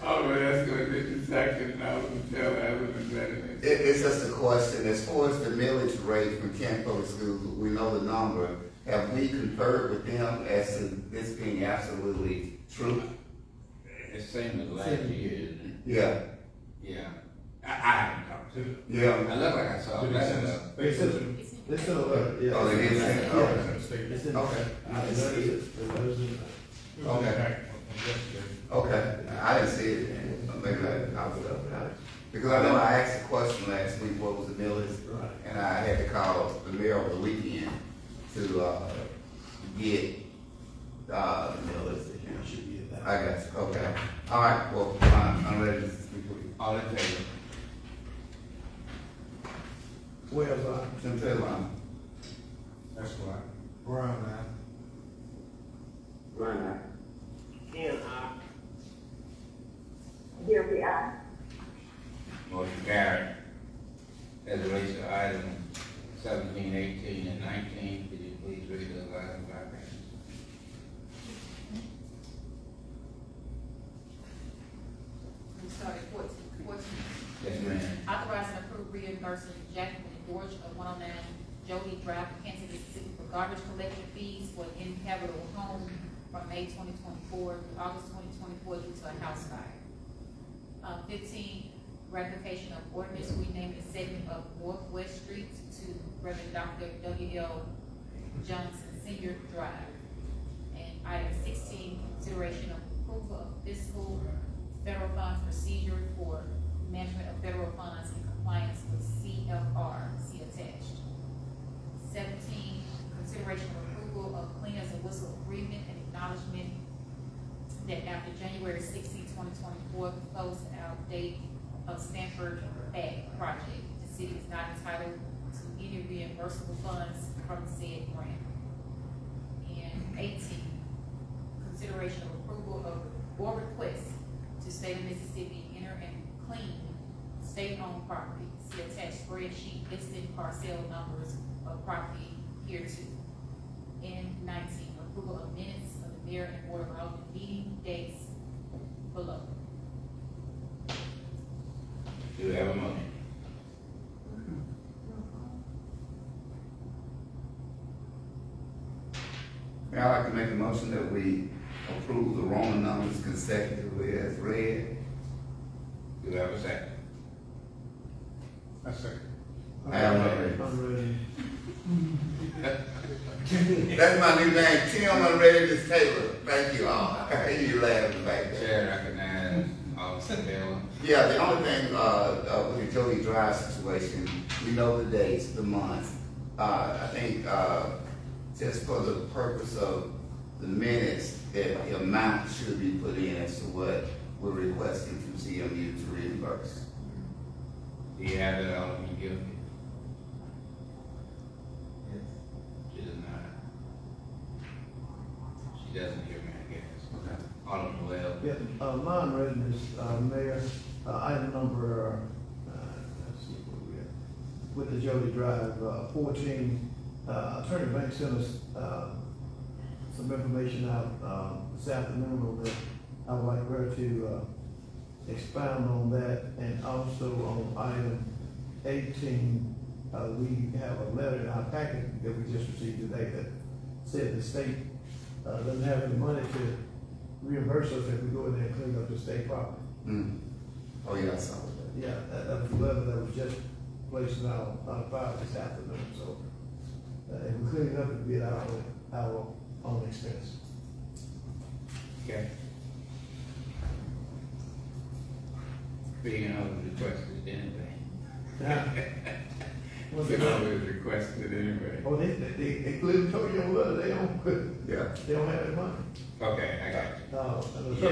Oh, well, that's going to be the second, and I will tell Evan that It's just a question, as far as the millage rate from Kent Public Schools, we know the number. Have we conferred with them as to this being absolutely true? It's same as last year, isn't it? Yeah, Yeah. I haven't talked to them. yeah. I look like I saw Did that. they send us- they sent us- It's still, yeah. Oh, they did say, they okay. sent us statement. It's in. Okay. I didn't see it. The letters in- It was in the packet on yesterday. Okay, I didn't see it, maybe I was up, because I know I asked a question last week, what was the millage? Right. And I had to call the mayor over the weekend to, get, the millage. It should be in that. I got you, okay. All right, well, I'm ready to speak with you. All in favor? Wells out. Tim Taylor. That's why. Brown eye. And, here we are. Motion carried. As it relates to item 17, 18, and 19, could you please read those items back? We started 14. Yes, ma'am. Authorize and approve reimbursing Jacqueline Gorge of 109 Jody Drive, Kansas City for garbage collection fees for an inhabitable home from May 2024 to August 2024 due to a house fire. 15, ratification of ordinance renaming the segment of Northwest Street to Reverend Dr. W.L. Johnson Senior Drive. And item 16, consideration of approval of fiscal federal funds procedure for management of federal funds in compliance with CFR, see attached. 17, consideration of approval of cleaners and whistle agreement and acknowledgement that after January 16, 2024, the close out date of Stanford Ag project, the city is not entitled to any reimbursable funds from said grant. And 18, consideration of approval of or request to state of Mississippi enter and clean state-owned property, see attached spreadsheet listed parcel numbers of property hereto. And 19, approval of minutes of the mayor and board of Alderman meeting dates below. Do we have a motion? I'd like to make a motion that we approve the Roman numbers consecutively as read. Do we have a second? I second. I have no ready. I'm ready. That's my new name, Tim Unready Taylor. Thank you all. You laughing back there. Chair recognizes Alderman Taylor. Yeah, the only thing, with the Jody Drive situation, we know the dates, the months. I think, just for the purpose of the minutes, that the amount should be put in as to what we're requesting from CMU to reimburse. Do you have it, Alderman Gill? She does not. She doesn't hear me, I guess. Okay. Alderman Well. Yeah, mine reading is, Mayor, item number, let's see where we at. With the Jody Drive, 14, Attorney Banks sent us, some information out, this afternoon on that. I would like her to, expound on that, and also on item 18, we have a letter in our packet that we just received today that said the state, doesn't have any money to reimburse us if we go in there and clean up the state property. Mm. Oh, yeah, I saw that. Yeah, that was a letter that was just placed in our file this afternoon, so, if we clean it up, it'll be at our own expense. Okay. Being always requested anyway. What's Being it? always requested anyway. Oh, they clearly told you on letter, they don't have any money. Okay, I got you.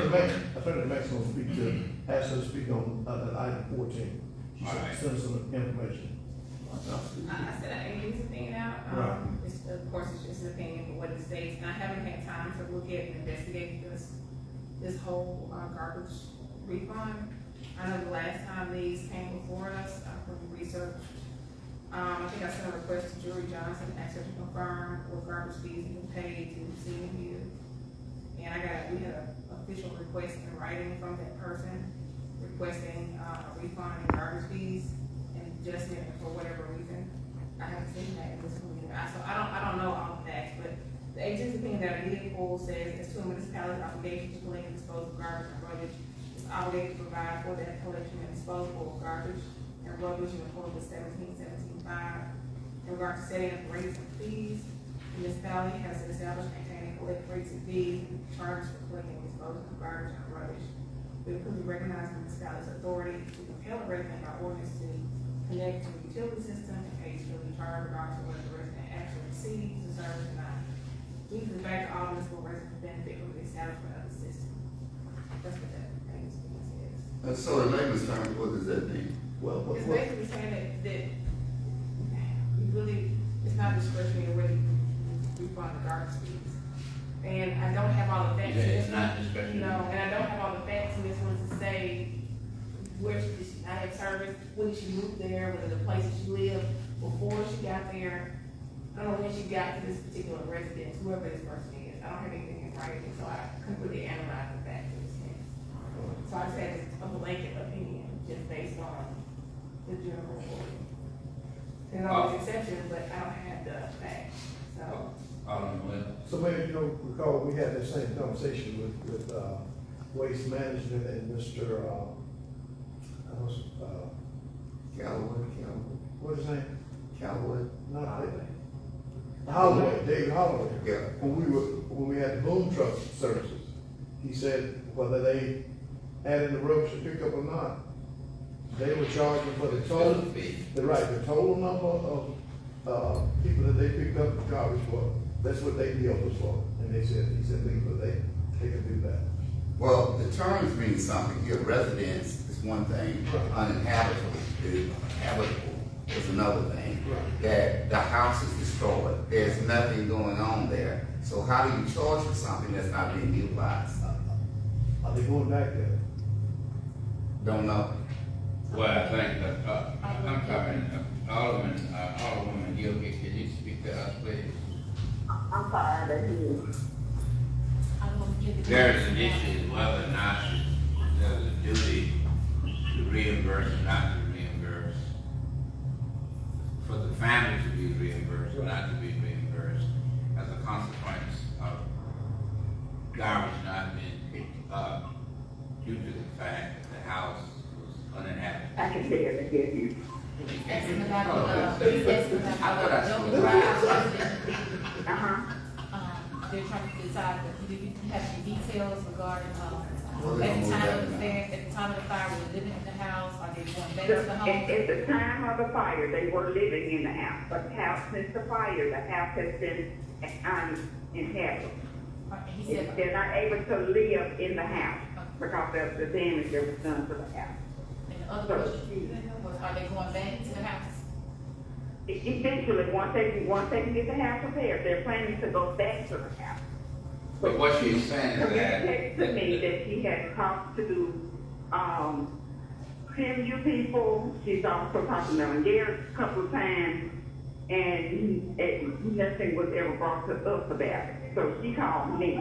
Attorney Max will speak to, ask her to speak on, that item 14. She All right. sent some information. I said I ain't use the opinion out. Right. It's, of course, it's just an opinion for what it states, and I haven't had time to look at and investigate this whole garbage refund. I know the last time these came before us, from research, I think I sent a request to Jury Johnson, asked her to confirm what garbage fees have been paid to CMU. And we had an official request in writing from that person requesting a refund in garbage fees and adjustment for whatever reason. I haven't seen that in this community. So I don't know all the facts, but the agency's opinion that I did pull says as to a municipality's obligation to collect and dispose of garbage and rubbish is obligated to provide for that collection and disposal of garbage and rubbish in accordance with 17.17.5. In regards to setting up rates and fees, the municipality has to establish, maintain, and collect rates and fees and charges for collecting and disposing of garbage and rubbish. We approved to recognize the municipality's authority to compel a resident by ordinance to connect to the utility system and pay utility charge regardless of whether the resident actually receives the service or not. Due to the fact that all municipal residents benefit from the establishment of the system. That's what that thing says. So in layman's terms, what does that mean? Well, It's basically saying that you really, it's not discretionary whether you refund the garbage fees. And I don't have all the facts. Yeah, in it's this not one. discretionary. No, and I don't have all the facts in this one to say where did she not have service, when did she move there, what are the places she lived before she got there. I don't know when she got to this particular residence, whoever this person is. I don't have anything in writing, so I couldn't really analyze the facts in this case. So I just had a blanket opinion, just based on the general rule. There's always exceptions, but I don't have the facts, so. Alderman Well. So maybe you don't recall, we had that same conversation with Waste Management and Mr. Callaway, what's his name? Callaway. Not Holloway, David Holloway. Yeah. When we had the boom truck services, he said whether they added the rubbish to pick up or not, they were charging for the total, the total number of people that they picked up the garbage for. That's what they billed us for. And he said legally they can do that. Well, the terms mean something here. Residence is one thing, uninhabitable is another thing. Right. That the house is destroyed, there's nothing going on there. So how do you charge for something that's not being utilized? Are they going back there? Don't know. Well, I think that, I'm talking, Alderman Hill, can you speak to us, please? I'm sorry, that is. I don't want to give it. There's an issue whether or not there's a duty to reimburse or not to reimburse. For the family to be reimbursed or not to be reimbursed as a consequence of garbage not being picked up due to the fact that the house was uninhabitable. I can barely hear you. Asking about the, he's asking I thought I about saw the. Uh-huh. They're trying to decide, do you have any details regarding, Well, they at don't the move time that of the now. fire, at the time of the fire, were they living in the house, are they going back to the home? At the time of the fire, they were living in the house, but since the fire, the house has been uninhabitable. He said, They're not able to live in the house because of the damage that was done to the house. and the other question was, are they going back to the house? Eventually, once they can get the house repaired, they're planning to go back to the house. But what she's saying is that. Communicated to me that she had talked to, CMU people, she's also talked to Melvin Garrett a couple of times, and nothing was ever brought to us about it. So she called me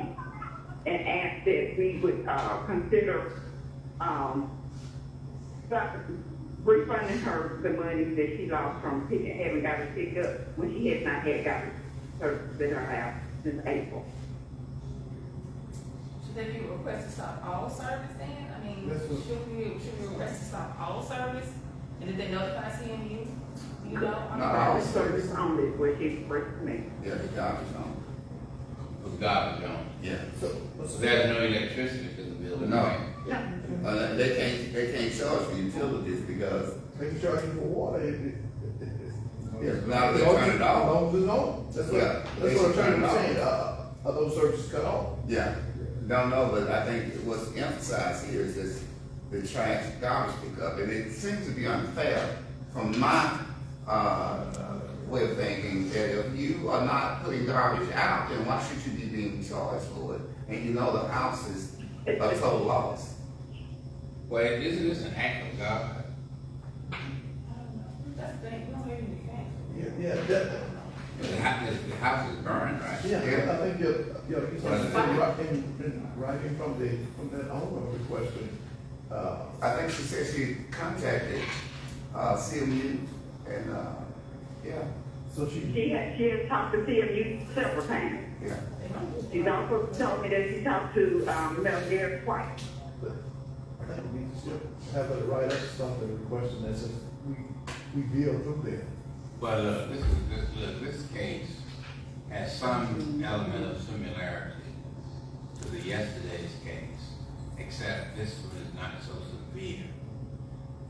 and asked that we would, consider, refunding her the money that she lost from having got it picked up when she has not had got services in her house since April. Should there be a request to stop all service then? I mean, That's what- should we request to stop all service? And did they notify CMU? You know? I mean, No. All service only, which is expressed to me. Yeah, the garbage on. Was garbage on. Yeah. There's no electricity to the building. No. right? Yeah. They can't charge for utilities because They can charge you for water. Yeah, now they turn it off. As long as it's on. That's what, Yeah, that's what I'm trying turn to it say. Are those services cut off? Yeah, don't know, but I think what's emphasized here is this, the trash garbage pickup, and it seems to be unfair from my, way of thinking, that if you are not putting garbage out, then why should you be being charged for it? And you know the house is a total loss. Well, isn't this an act of God? That's the thing, we don't even be paying. Yeah, The house is burned, right? yeah, Yeah. I think you're something in writing from that owner requesting, I think she said she contacted, CMU, and, yeah, so she, She has talked to CMU several times. yeah. She's also told me that she talked to, Mel Garrett twice. I think we need to still have her write up something requesting that says we bill through there. But, this case has some element of similarity to the yesterday's case, except this one is not so severe.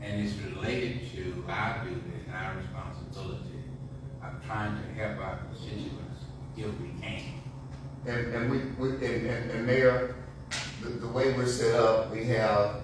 And it's related to our duty and our responsibility of trying to help our constituents if we can. And Mayor, the way we're set up, we have,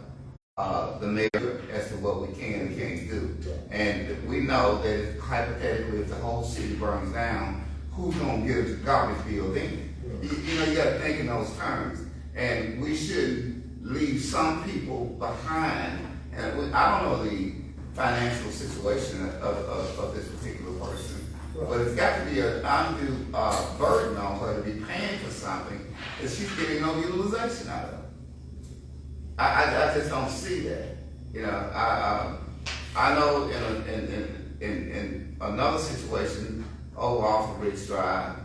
the mayor as to what we can and can't do. And we know that if hypothetically, if the whole city burns down, who's gonna get a garbage bill then? You know, you gotta think in those terms. And we should leave some people behind. And I don't know the financial situation of this particular person, but it's got to be an undue burden on her to be paying for something that she's getting no utilization out of. I just don't see that. You know, I know in another situation over off of Ridge Drive,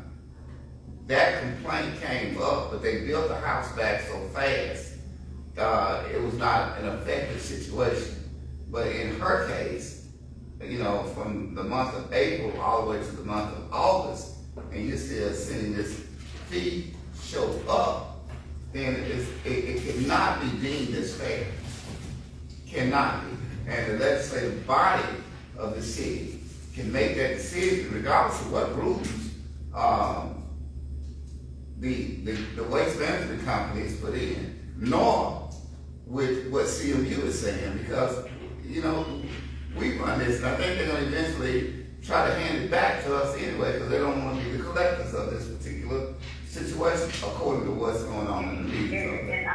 that complaint came up, but they built the house back so fast, it was not an effective situation. But in her case, you know, from the month of April all the way to the month of August, and you're still seeing this fee show up, then it cannot be deemed as fair. Cannot be. And the legislative body of the city can make that decision regardless of what rules the waste management companies put in, nor with what CMU is saying, because, you know, we run this, and I think they're gonna eventually try to hand it back to us anyway, because they don't wanna be the collectors of this particular situation, according to what's going on in the media. And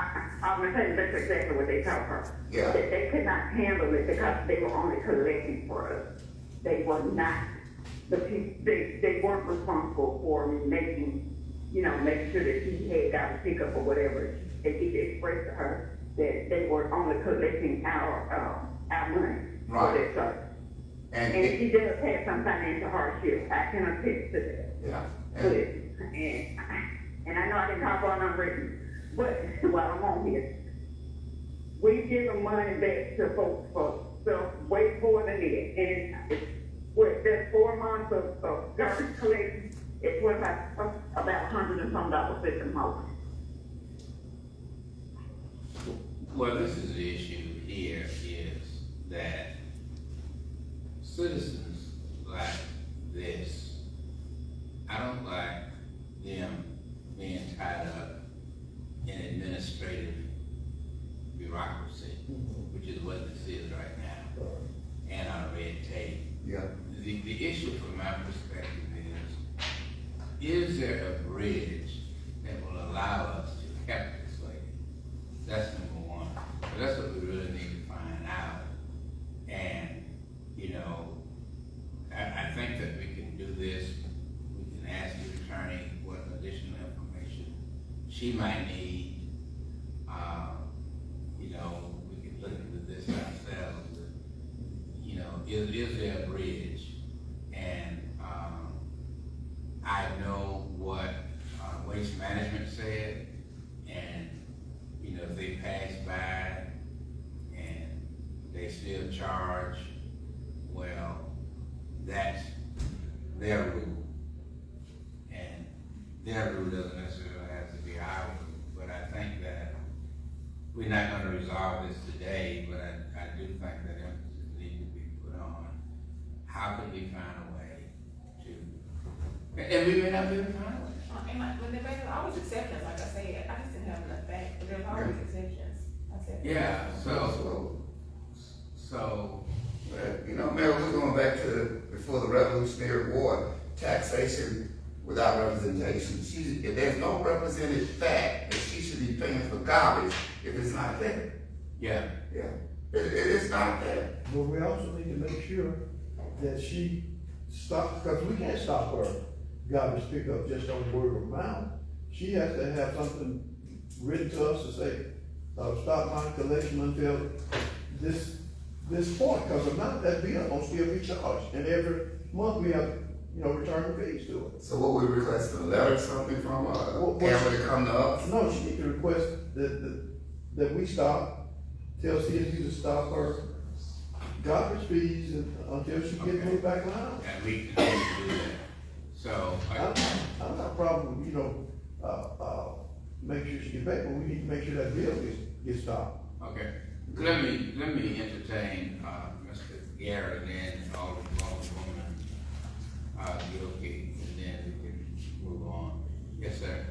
I'm gonna tell you, that's exactly what they told her. Yeah. That they could not handle it because they were only collecting for us. They were not, they weren't responsible for making, you know, making sure that she had got a pickup or whatever. They did express to her that they were only collecting our money for Right. that service. And And she does have some financial hardship. I can attest to that. yeah. But, and I know I can talk on unwritten, but while I'm on here, we give them money back to folks for stuff way more than it. And it's what, that's 4 months of garbage collection. It's worth about $100 and some at the most. Well, this is the issue here is that citizens like this, I don't like them being tied up in administrative bureaucracy, which is what this is right now, and on red tape. Yeah. The issue from my perspective is there a bridge that will allow us to help this lady? That's number one. But that's what we really need to find out. And, you know, I think that we can do this. We can ask the attorney what additional information she might need. You know, we can look into this ourselves. You know, is there a bridge? And I know what Waste Management said, and, you know, if they pass by and they still charge, well, that's their rule. And their rule doesn't necessarily have to be our rule, but I think that we're not gonna resolve this today, but I do think that emphasis needs to be put on how can we find a way to, and we may not be able to find a way. When there's always exceptions, like I said, I just didn't have enough facts, but there's always exceptions. I said. Yeah, You know, Mayor, we're going back to before the Revolutionary War, taxation without representation. If there's no represented fact that she should be paying for garbage if it's not there. Yeah. Yeah, it is not there. But we also need to make sure that she stops, because we can't stop her garbage pickup just on word of mouth. She has to have something written to us to say, stop my collection until this point, because if not, that bill will still be charged. And every month we have, you know, return fees to it. So what we request, a letter or something from Well, Cameron to come to us? No, she needs to request that we stop, tell CSU to stop her garbage fees until she gets moved back around. And we can do that. So, I'm not a problem, you know, make sure she gets back, but we need to make sure that bill gets stopped. okay. Let me entertain, Mr. Garrett, and then all the women, Gilkey, and then we can move on. Yes, sir.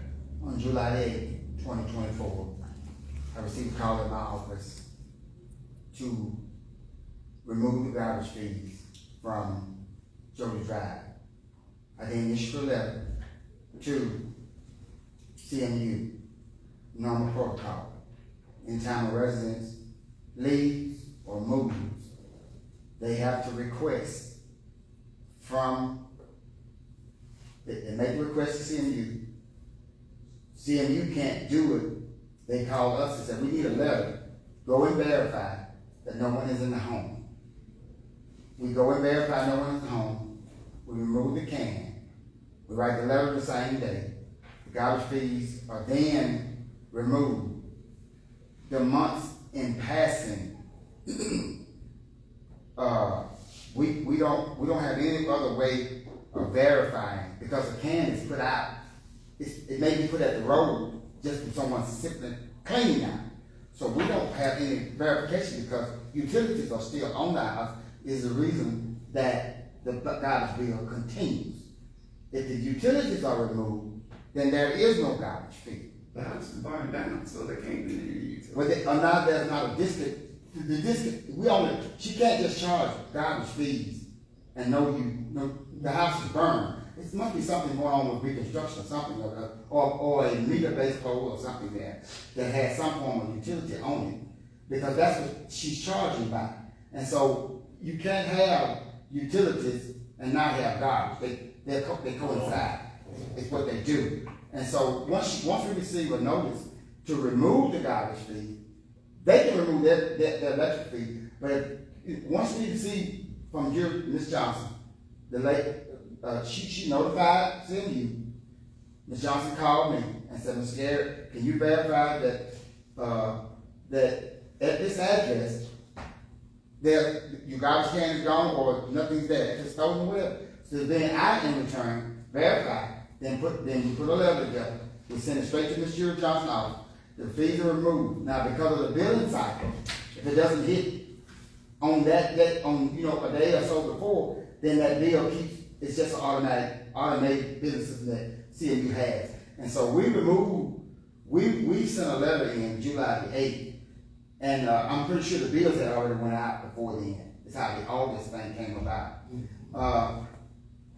On July 8th, 2024, I received a call at my office to remove the garbage fees from Jody Drive. I then issued a letter to CMU, normal protocol. Anytime a resident leaves or moves, they have to request from, they make a request to CMU. CMU can't do it. They call us and say, we need a letter. Go and verify that no one is in the home. We go and verify no one is in the home. We remove the can. We write the letter the same day. The garbage fees are then removed. The months in passing, we don't have any other way of verifying, because a can is put out, it may be put at the road just for someone simply cleaning out. So we don't have any verification because utilities are still on the house, is the reason that the garbage bill continues. If the utilities are removed, then there is no garbage fee. The house is burned down, so they can't be used. Well, now there's not a district, the district, she can't just charge garbage fees and the house is burned. It must be something going on with reconstruction or something, or a meter-based pole or something there that has some form of utility on it, because that's what she's charging by. And so you can't have utilities and not have garbage. They coincide. It's what they do. And so once we receive a notice to remove the garbage fee, they can remove their electric fee. But once we receive from Ms. Johnson, she notified CMU. Ms. Johnson called me and said, Mr. Garrett, can you verify that at this address, your garbage can is gone or nothing's there, it's stolen or whatever. So then I, in return, verify, then we put a letter together. We send it straight to Ms. Johnson's office. The fees are removed. Now, because of the billing cycle, if it doesn't hit on that day, a day or so before, then that bill it's just an automated billing system that CMU has. And so we sent a letter in July the 8th, and I'm pretty sure the bills had already went out before then. It's how all this thing came about.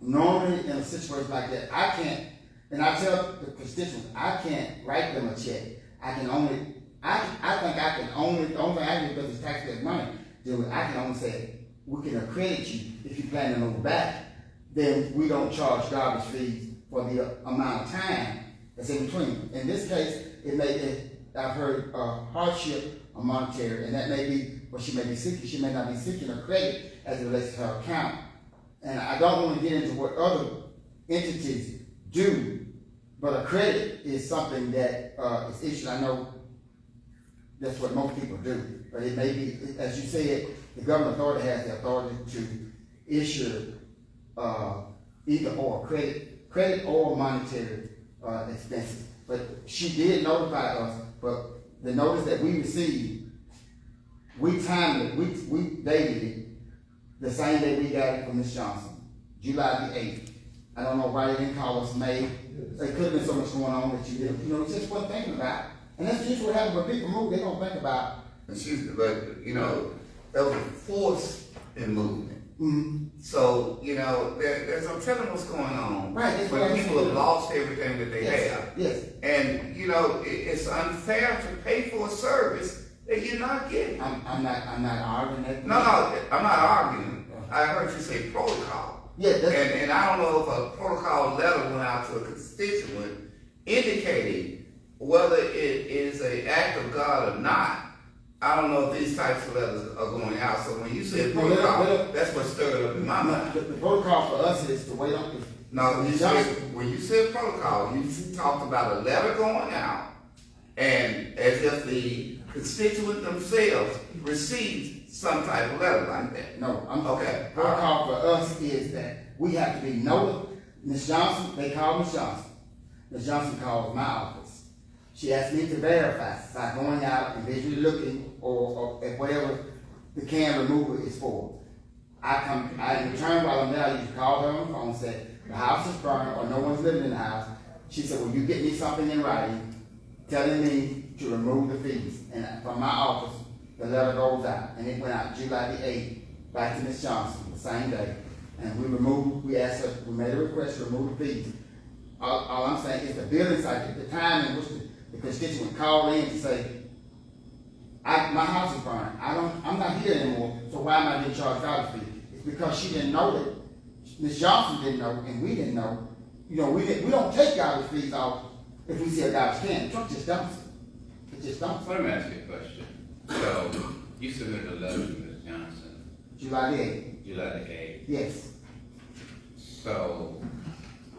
Normally in a situation like that, I can't, and I tell the constituents, I can't write them a check. I think the only thing I can do, because it's taxpayers' money, I can only say, we can accredit you if you plan to move back. Then we don't charge garbage fees for the amount of time that's in between. In this case, I've heard hardship or monetary, and that may be what she may be seeking. She may not be seeking a credit as it relates to her account. And I don't want to get into what other entities do, but a credit is something that is issued. I know that's what most people do, but it may be, as you said, the government authority has the authority to issue either or credit or monetary expenses. But she did notify us, but the notice that we received, we timed it, we dated it the same day we got it from Ms. Johnson, July the 8th. I don't know why they didn't call us May. There could have been so much going on that you didn't, it's just one thinking about. And that's just what happens when people move, they don't think about. But there was a force in movement. Mm-hmm. So, there's I'm telling what's going on. Right, when people have lost everything that they have. Yes. And, it's unfair to pay for a service that you're not getting. I'm not arguing that. No, I'm not arguing. I heard you say protocol. Yeah, and I don't know if a protocol letter went out to a constituent indicating whether it is an act of God or not. I don't know if these types of letters are going out. So when you said protocol, that's what stirred up in my mind. The protocol for us is to wait on. No, when you said protocol, you talked about a letter going out, and as if the constituent themselves received some type of letter like that. No, okay. Protocol for us is that we have to be notified. Ms. Johnson, they called Ms. Johnson. Ms. Johnson called my office. She asked me to verify by going out and visually looking or at whatever the can removal is for. I returned while I'm there, I used to call her on the phone, said, the house is burned or no one's living in the house. She said, well, you get me something in writing telling me to remove the fees. And from my office, the letter goes out, and it went out July the 8th, back to Ms. Johnson, the same day. And we asked her, we made a request to remove the fees. All I'm saying is the billing cycle, the time in which the constituent called in to say, my house is burned, I'm not here anymore, so why am I getting charged garbage fee? It's because she didn't know that, Ms. Johnson didn't know, and we didn't know. We don't take garbage fees off if we see a garbage can. The truck just dumps it. It just dumps it. Let me ask you a question. So, you submitted a letter to Ms. Johnson. July the 8th. July the 8th. Yes. So,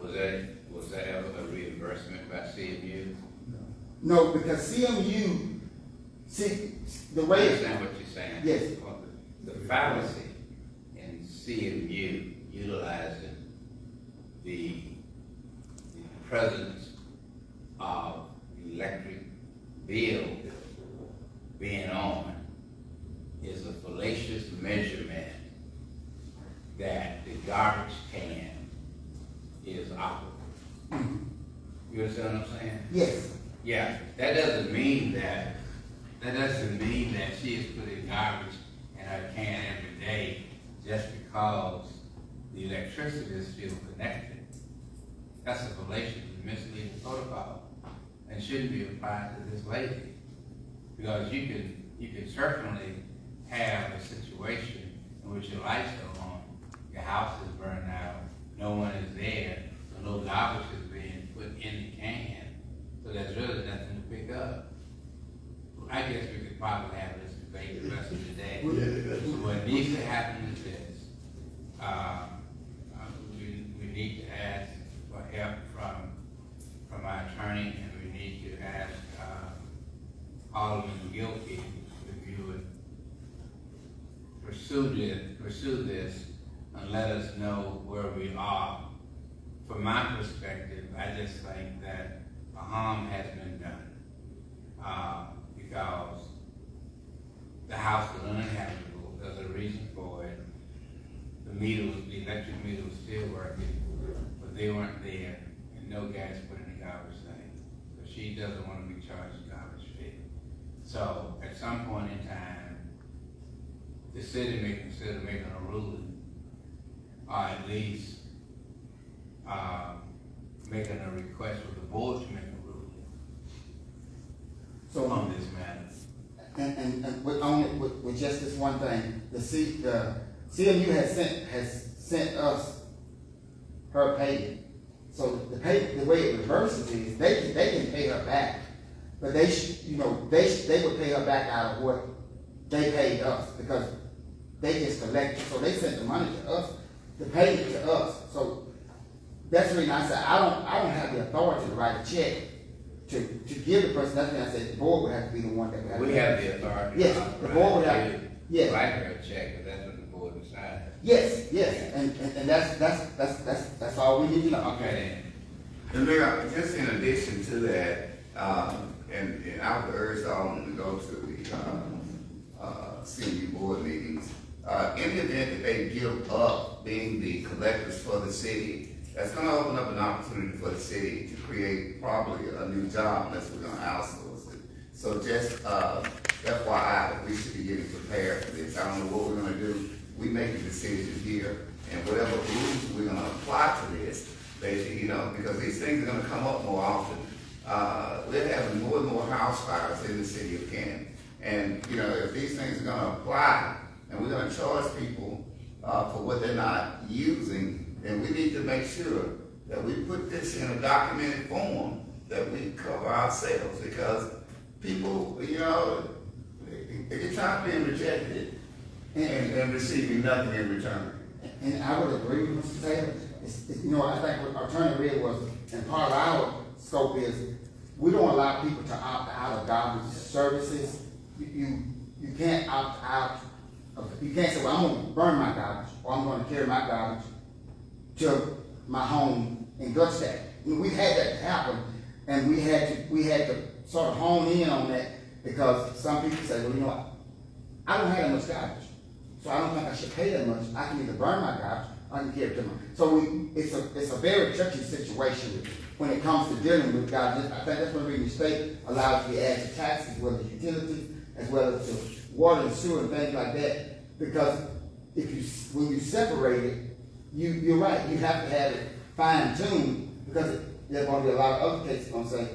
was that ever a reimbursement by CMU? No, because CMU, see, the way I understand what you're saying. Yes. The fallacy CMU utilizing the presence of electric bill being on is a fallacious measurement that the garbage can is operable. You understand what I'm saying? Yes. Yeah, that doesn't mean that she is putting garbage in her can every day just because the electricity is still connected. That's a fallacious and misleading protocol and shouldn't be applied to this lady. Because you can certainly have a situation in which your lights are on, your house is burned out, no one is there, so no garbage is being put in the can, so there's really nothing to pick up. I guess we could probably have this debate the rest of the day. So what needs to happen is this. We need to ask for help from our attorney, and we need to ask Alderman Gilkey if you would pursue this and let us know where we are. From my perspective, I just think that harm has been done because the house was uninhabitable. There's a reason for it. The electric meter was still working, but they weren't there, and no gas put in the garbage thing. So she doesn't want to be charged a garbage fee. So at some point in time, the city may consider making a ruling, or at least making a request for the board to make a ruling on this matter. And with just this one thing, the CMU has sent us her payment. So the way it reverses is they can pay her back, but they would pay her back out of what they paid us because they just collected. So they sent the money to us, the payment to us. So that's the reason I said I don't have the authority to write a check to give the person. That's when I said the board would have to be the one that would have We have the authority. Yes, the board would have. Yes. Write her a check, but that's what the board decides. Yes, and that's all we need to know. Okay. And Mayor, just in addition to that, and I would urge all of them to go to the CMU board meetings. In the event that they give up being the collectors for the city, that's going to open up an opportunity for the city to create probably a new job unless we're going to outsource it. So just FYI, we should be getting prepared for this. I don't know what we're going to do. We make a decision here, and whatever rules we're going to apply to this, because these things are going to come up more often. We're having more and more house fires in the city of Canton. And, if these things are going to apply, and we're going to charge people for what they're not using, then we need to make sure that we put this in a documented form that we cover ourselves, because people, they get tired of being rejected and receiving nothing in return. And I would agree with Mr. Taylor. I think what Attorney Red was, and part of our scope is, we don't allow people to opt out of garbage services. You can't opt out. You can't say, well, I'm going to burn my garbage, or I'm going to carry my garbage to my home in Gutstack. We've had that happen, and we had to sort of hone in on that, because some people say, well, I don't have that much garbage, so I don't think I should pay that much. I can either burn my garbage, or I can carry it to my. So it's a very tricky situation when it comes to dealing with garbage. I think that's one reason the state allows you to add to taxes, as well as utilities, as well as to water and sewer and things like that. Because when you separate it, you're right. You have to have it fine-tuned, because there's going to be a lot of other cases going to say,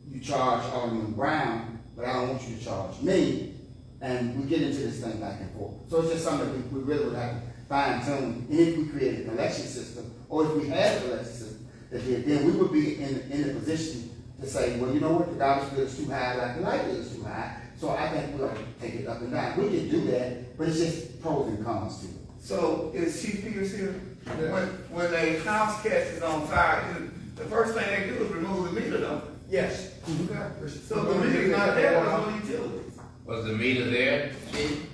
you charge Alderman Brown, but I don't want you to charge me. And we get into this thing back and forth. So it's just something that we really would have to fine-tune. And if we create a collection system, or if we had a collection system, then we would be in the position to say, well, you know what, the garbage bill is too high, like the light bill is too high, so I think we'll take it up and down. We can do that, but it's just pros and cons to it. So is Chief Peters here? Yeah. When a house catches on fire, the first thing they do is remove the meter, don't they? Yes. Okay. So the meter's not there, there's no utilities. Was the meter there, Chief?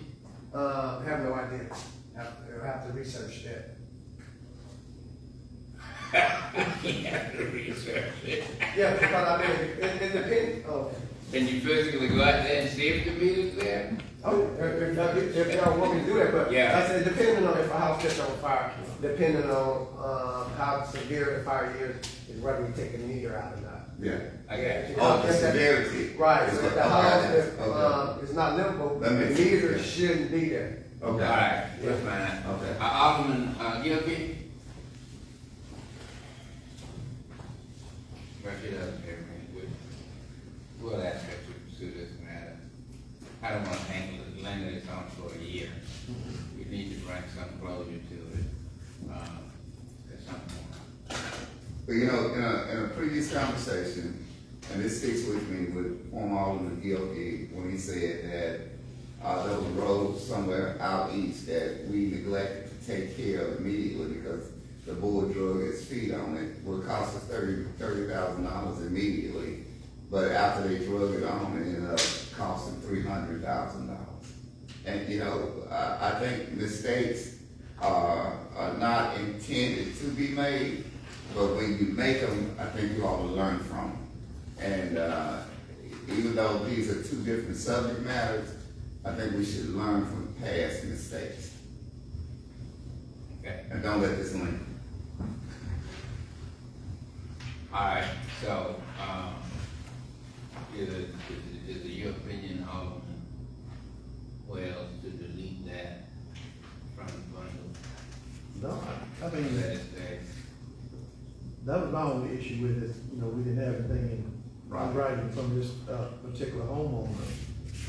Have no idea. we'll have to research that. You have to research it. Yeah, because I mean, it depends, Can you physically go out there and see if the meter's there? if y'all want me to do that, but Yeah. I said, depending on if a house catch on fire, depending on, how severe the fire is whether we take the meter out or not. Yeah. I got you. Oh, the severity. Right, Is so what- if the okay, house is not livable, the That makes meter sense. shouldn't be there. All Okay. right, that's fine. Okay. Alderman, Gilkey? Brush it up here, man. We'll ask her to pursue this matter. I don't want to linger this on for a year. We need to bring some closure to it, at some point. But you know, in a previous conversation, and this sticks with me with former Alderman Gilkey, when he said that there was a road somewhere out east that we neglected to take care of immediately because the board drug its feet on it, would cost us $30,000 immediately. But after they drug it on, it ended up costing $300,000. And you know, I think mistakes are not intended to be made, but when you make them, I think you ought to learn from them. And even though these are two different subject matters, I think we should learn from past mistakes. Okay. And don't let this linger. All right, so, is it your opinion, Alderman Wells, to delete that from the bundle? No, I mean, Let it stay. that was my only issue with it, you know, we didn't have anything in writing from this, particular homeowner.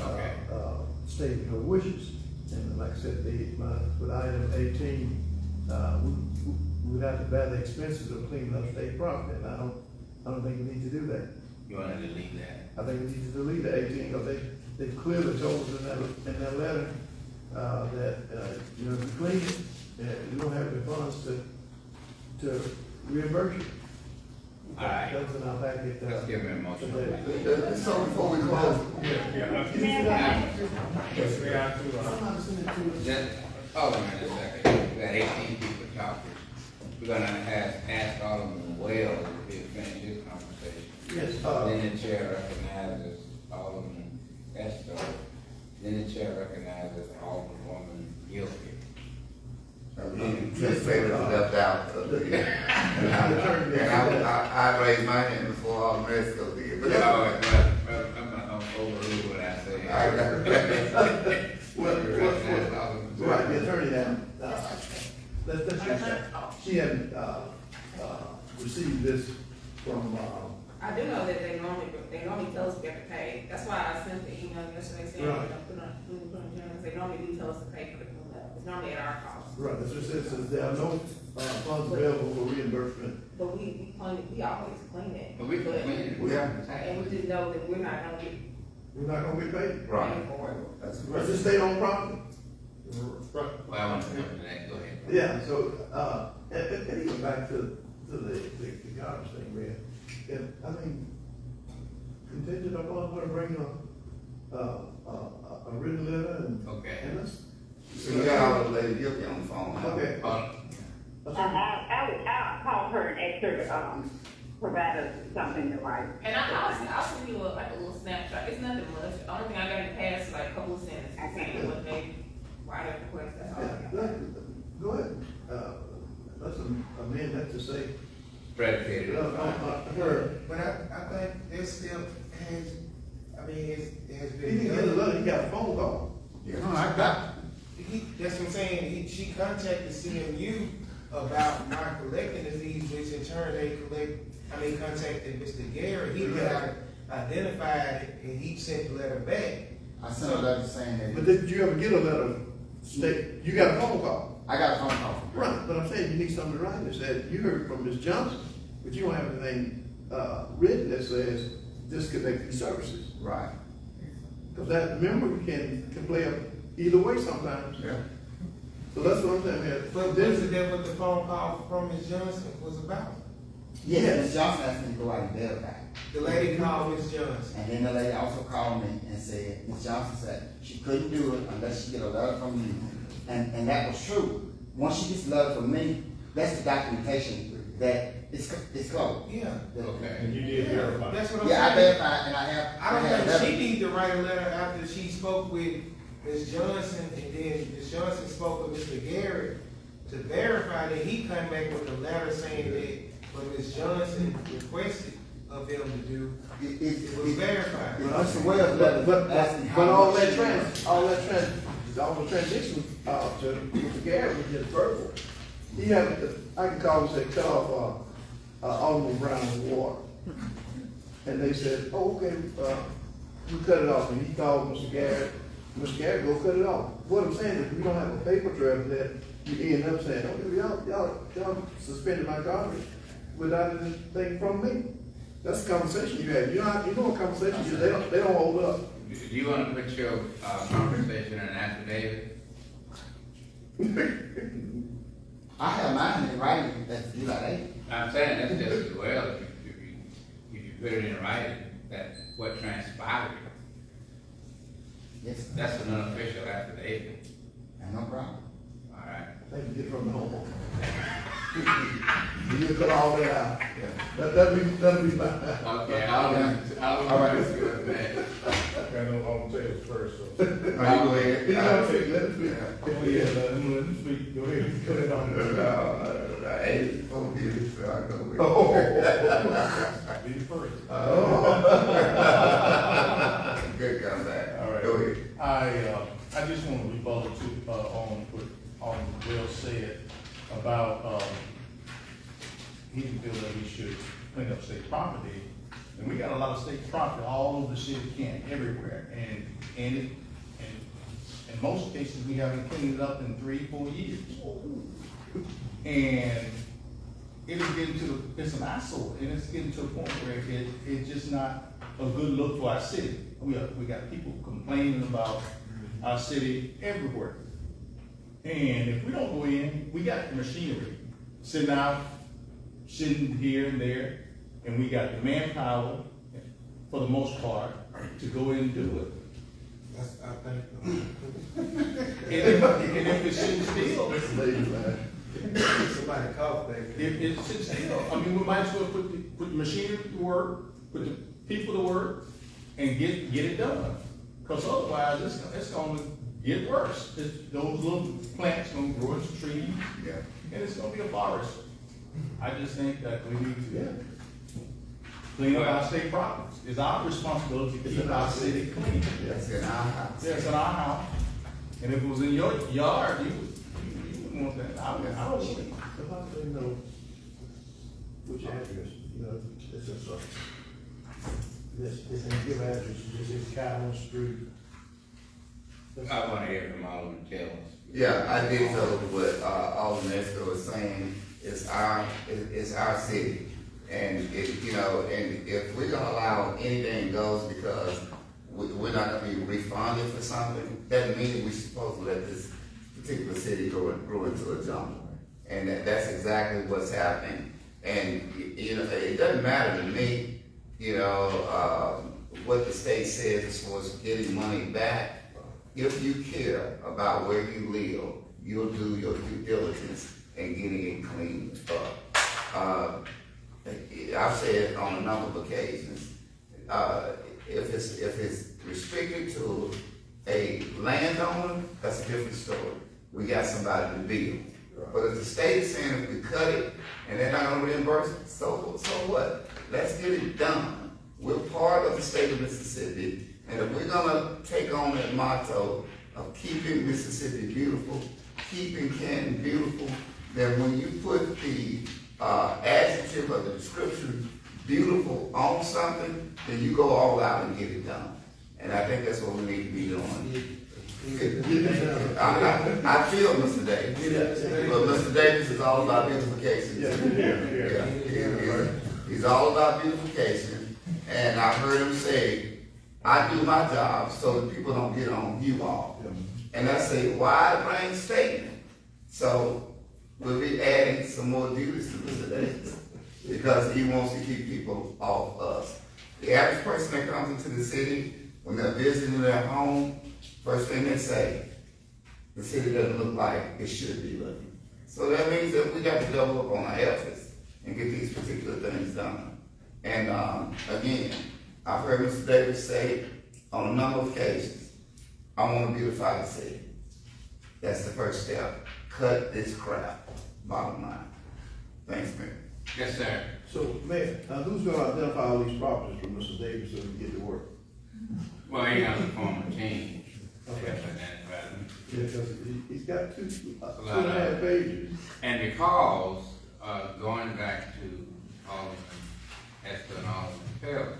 Okay. Stating her wishes, and like I said, with item 18, we would have to bear the expenses of cleaning up state property, and I don't think we need to do that. You wanna delete that? I think we need to delete the 18, because they clearly told us in that letter, that, you know, if you clean it, you don't have the funds to reimburse you. All right. That was in our packet. Let's give me a motion. today. So before we close, Somebody send it to us. Just, hold on a second, we got 18 people talking. We're gonna ask Alderman Wells if he'll finish his conversation. Yes, Then the chair recognizes Alderman Estes. Then the chair recognizes Alderwoman Gilkey. Ms. Taylor left out of the, and I raised my hand before all the rest of the, but I'm gonna overrule what I say. Right, the attorney had, let's just say, she hadn't, received this from, I do know that they normally tell us we have to pay. That's why I sent the email yesterday saying, Right. put on general, they normally do tell us to pay for the cleanup. It's normally at our cost. right, that's what it says, there are no, funds available for reimbursement. But we always clean it. But we can clean it. And we just know that we're not gonna get We're not gonna get paid. right, paid for it. that's It's just state owned property. Well, I want to come to that, go ahead. Yeah, so, and even back to the garbage thing, man. And, I mean, contingent upon her bringing a written letter and. Okay. And let's. So you got all the lady guilty on the phone now. Okay. I'll call her and ask her to, provide us something to write. And I'll send you a little snapshot. It's nothing much. The only thing I got in the past is like a couple of sentences saying what they, why they request, that's all I got. Go ahead, let's amend that to say, Predicated. her, But I think there still has, I mean, it has he been. didn't get a letter, he got a phone call. No, I got, that's what I'm saying, she contacted CMU about not collecting the fees, which in turn contacted Mr. Gary, he identified it, and he sent the letter back. I sent a letter saying But that, did you ever get a letter state, you got a phone call? I got a phone call. Right, but I'm saying you need something to write that said, you heard from Ms. Johnson, but you don't have anything, written that says disconnect these services. Right, Cause that, remember, we can play up either way sometimes. yeah. So that's what I'm saying, man. But wasn't that what the phone call from Ms. Johnson was about? Yes, Ms. Johnson asked me to go out and verify. The lady called Ms. Johnson. And then the lady also called me and said, Ms. Johnson said she couldn't do it unless she get a letter from you. And that was true. once she gets the letter from me, that's the documentation that it's closed. Yeah. Okay. And you did verify. That's what I'm Yeah, I saying. verified, and I have. I don't have think letter. she need to write a letter after she spoke with Ms. Johnson, and then Ms. Johnson spoke with Mr. Garrett to verify that he come back with a letter saying that what Ms. Johnson requested of them to do, it was verified. But, Mr. Wells letter asking how all much that she wants. all the transition, to Mr. Garrett was just verbal. He had, I can call and say, cut off, Alderman Brown's water. And they said, oh, okay, we cut it off, and he called Mr. Garrett go cut it off. What I'm saying is, we don't have a paper trail that you end up saying, okay, y'all suspended my garbage without anything from me. That's the conversation you had. You know what conversation is, they don't hold up. Do you want to put your, conversation in an affidavit? I have mine in writing, that's July 8th. I'm saying that's just as well, if you put it in writing, that what transpired, Yes, that's an unofficial affidavit. no problem. All right. They can get it from the homeowner. You cut all that out. That'll be fine. Okay, All right. with that. I know all the tales first, so. You go ahead. Let him speak, let him speak. Oh, yeah, let him speak, go ahead, cut it on. Hey, oh, here, so I go with. Be first. Good comeback. All right. Go ahead. I just want to rebuttal to, on what Will said about, he didn't feel that we should clean up state property. And we got a lot of state property all over the city of Canton, everywhere, and in most cases, we haven't cleaned it up in 3-4 years. And it is getting to, it's an eyesore, and it's getting to a point where it's just not a good look for our city. We got people complaining about our city everywhere. And if we don't go in, we got the machinery sitting out, sitting here and there, and we got the manpower, for the most part, to go in and do it. That's, I think. And if it's sitting still, Somebody cough back there. if it's sitting still, I mean, we might as well put the machinery to work, put the people to work, and get it done. Because otherwise, it's gonna get worse. Those little plants gonna grow into trees, Yeah. and it's gonna be a forest. I just think that we need to clean up our state properties. It's our responsibility to keep our city clean. That's in our house. Yes, in our house. And if it was in your yard, you wouldn't want that. I don't want it. So how do they know which address, this is, this ain't give address, this is Canton Street. I want to hear from Alderman Tellers. Yeah, I did know what, Alderman Esco was saying, it's our city. And and if we're gonna allow anything goes because we're not gonna be refunded for something, that means we're supposed to let this particular city grow into a jungle. And that's exactly what's happening. And, it doesn't matter to me, what the state says as far as getting money back. If you care about where you live, you'll do your due diligence in getting it cleaned up. I've said on a number of occasions, if it's restricted to a landowner, that's a different story. We got somebody to build. But if the state is saying if we cut it and they're not gonna reimburse it, so what? Let's get it done. We're part of the state of Mississippi, and if we're gonna take on that motto of keeping Mississippi beautiful, keeping Canton beautiful, then when you put the adjective or the description beautiful on something, then you go all out and get it done. And I think that's what we need to be doing. I feel Mr. Davis, but Mr. Davis is all about beautification. He's all about beautification, and I heard him say, I do my job so that people don't get on you all. And that's a wide-range statement. So we'll be adding some more duties to Mr. Davis because he wants to keep people off us. The average person that comes into the city, when they're visiting their home, first thing they say, the city doesn't look like it should be looking. So that means that we got to double up on our efforts and get these particular things done. And, again, I've heard Mr. Davis say on a number of occasions, I want to beautify the city. That's the first step. Cut this crap, bottom line. Thanks, Mayor. Yes, sir. So, Mayor, who's gonna identify all these properties for Mr. Davis so we can get to work? Well, he has to form a team. Okay. Yes, identify them. Yeah, because he's got two lot and a half pages. And because, going back to Alderman Esther and Alderman Taylor,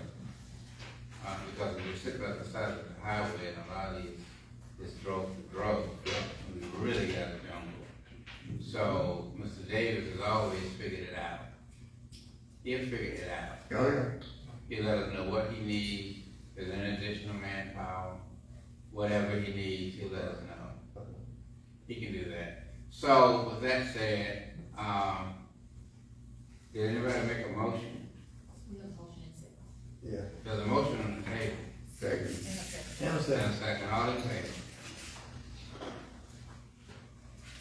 because we sit by the side of the highway and a lot of this drove to drove, we really got a jungle. So, Mr. Davis has always figured it out. He'll figure it out. Oh, yeah. He'll let us know what he needs, if there's any additional manpower, whatever he needs, he'll let us know. He can do that. So, with that said, did anybody make a motion? We have a motion and second. Yeah. There's a motion on the table. Second. And a second. And a And second. a second, all in favor?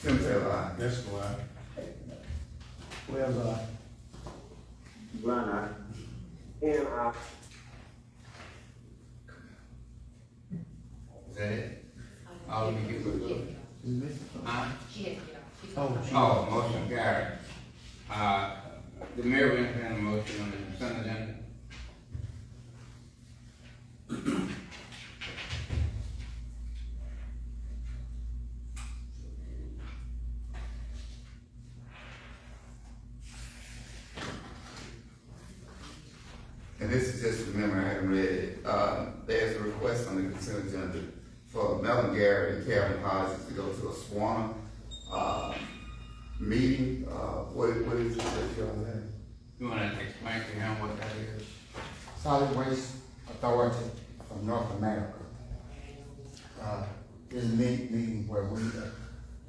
Tim Taylor, aye. That's why. Where's Brown eye. And Is that it? Alderman Hubert? Huh? She has to get off. She's Oh, on. she- Oh, motion carried. The mayor will entertain a motion on the consent agenda. And this is just a memo, I haven't read it. There's a request on the consent agenda for Melvin Garrett and Kevin Hodges to go to a SWANA, meeting. What is it that y'all have? You wanna explain to him what that is? Solid Waste Authority of North America. This is a meeting where we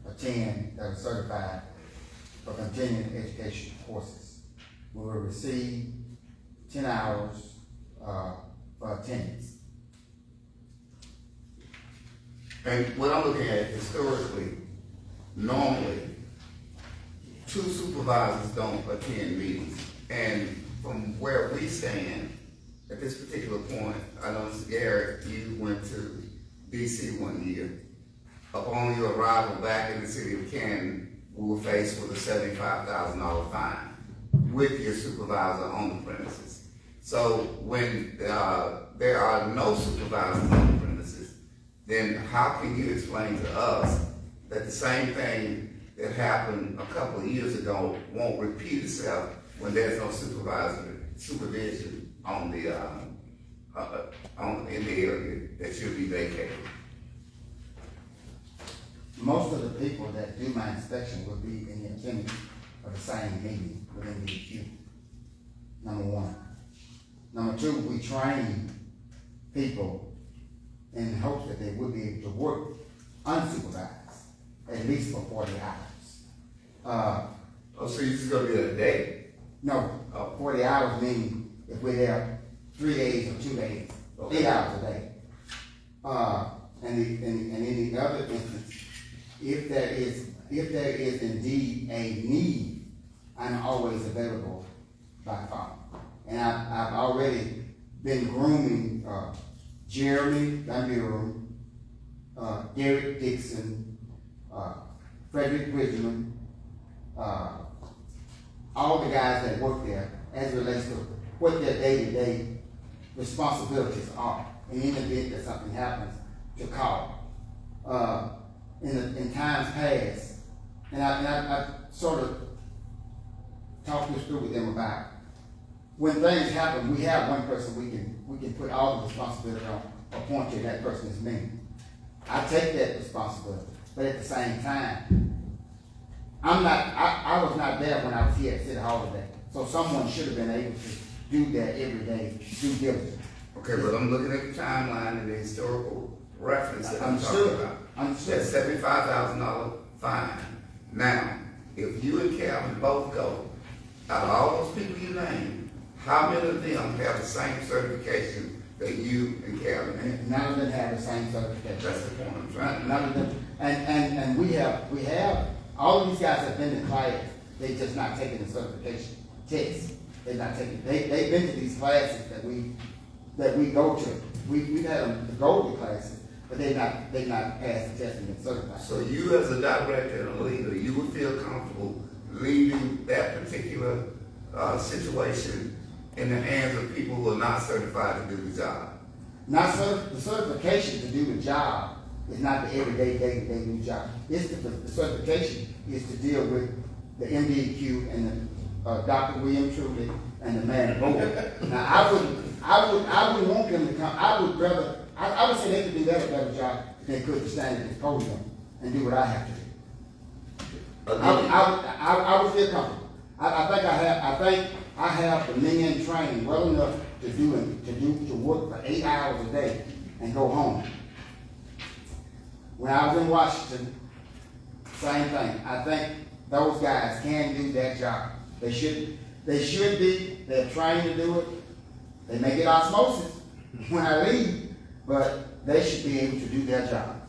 attend that are certified for continuing education courses. We will receive 10 hours for attendance. And what I'm looking at historically, normally, 2 supervisors don't attend meetings. And from where we stand, at this particular point, I know Mr. Garrett, you went to DC one year. Upon your arrival back in the city of Canton, we were faced with a $75,000 fine with your supervisor on the premises. So when there are no supervisors on the premises, then how can you explain to us that the same thing that happened a couple of years ago won't repeat itself when there's no supervision on the in the area that should be vacated? Most of the people that do my inspection will be in the attendance of the same meeting within the queue. Number one. Number two, we train people in hopes that they will be able to work unsupervised, at least for 40 hours. So you just gonna do it a day? No, 40 hours meaning if we're there 3 days or 2 days, 8 hours a day. And in the other instance, if there is indeed a need, I'm always available by phone. And I've already been grooming Jeremy Van Buren, Derek Dixon, Frederick Bridgman, all the guys that work there as it relates to what their day-to-day responsibilities are. In the event that something happens, to call. In times past, and I sort of talked this through with them about when things happen, we have one person we can put all the responsibility on, appoint you, that person is me. I take that responsibility, but at the same time, I was not there when I was here at City Hall today, so someone should have been able to do that every day, due diligence. Okay, but I'm looking at the timeline and the historical reference that I'm talking Understood. about. Understood. That $75,000 fine. Now, if you and Calvin both go, out of all those people you named, how many of them have the same certification that you and Calvin have? None of them have the same certification. That's the point I'm trying to None of them, and we have all of these guys have been to class, they just not taking the certification test. They're not taking, they've been to these classes that we go to. We've had them to go to classes, but they not passed the test and been certified. So you as a director and a leader, you would feel comfortable leaving that particular situation in the hands of people who are not certified to do the job? The certification to do the job is not the everyday, day-to-day do job. The certification is to deal with the MDQ and the Dr. William Truly and the man board. Now, I would want them to come. I would say they could do that a better job if they could to stand at this podium and do what I have to do. I would feel comfortable. I think I have the men in training well enough to work for 8 hours a day and go home. When I was in Washington, same thing. I think those guys can do that job. They should be. They're trained to do it. They may get osmosis when I leave, but they should be able to do their job.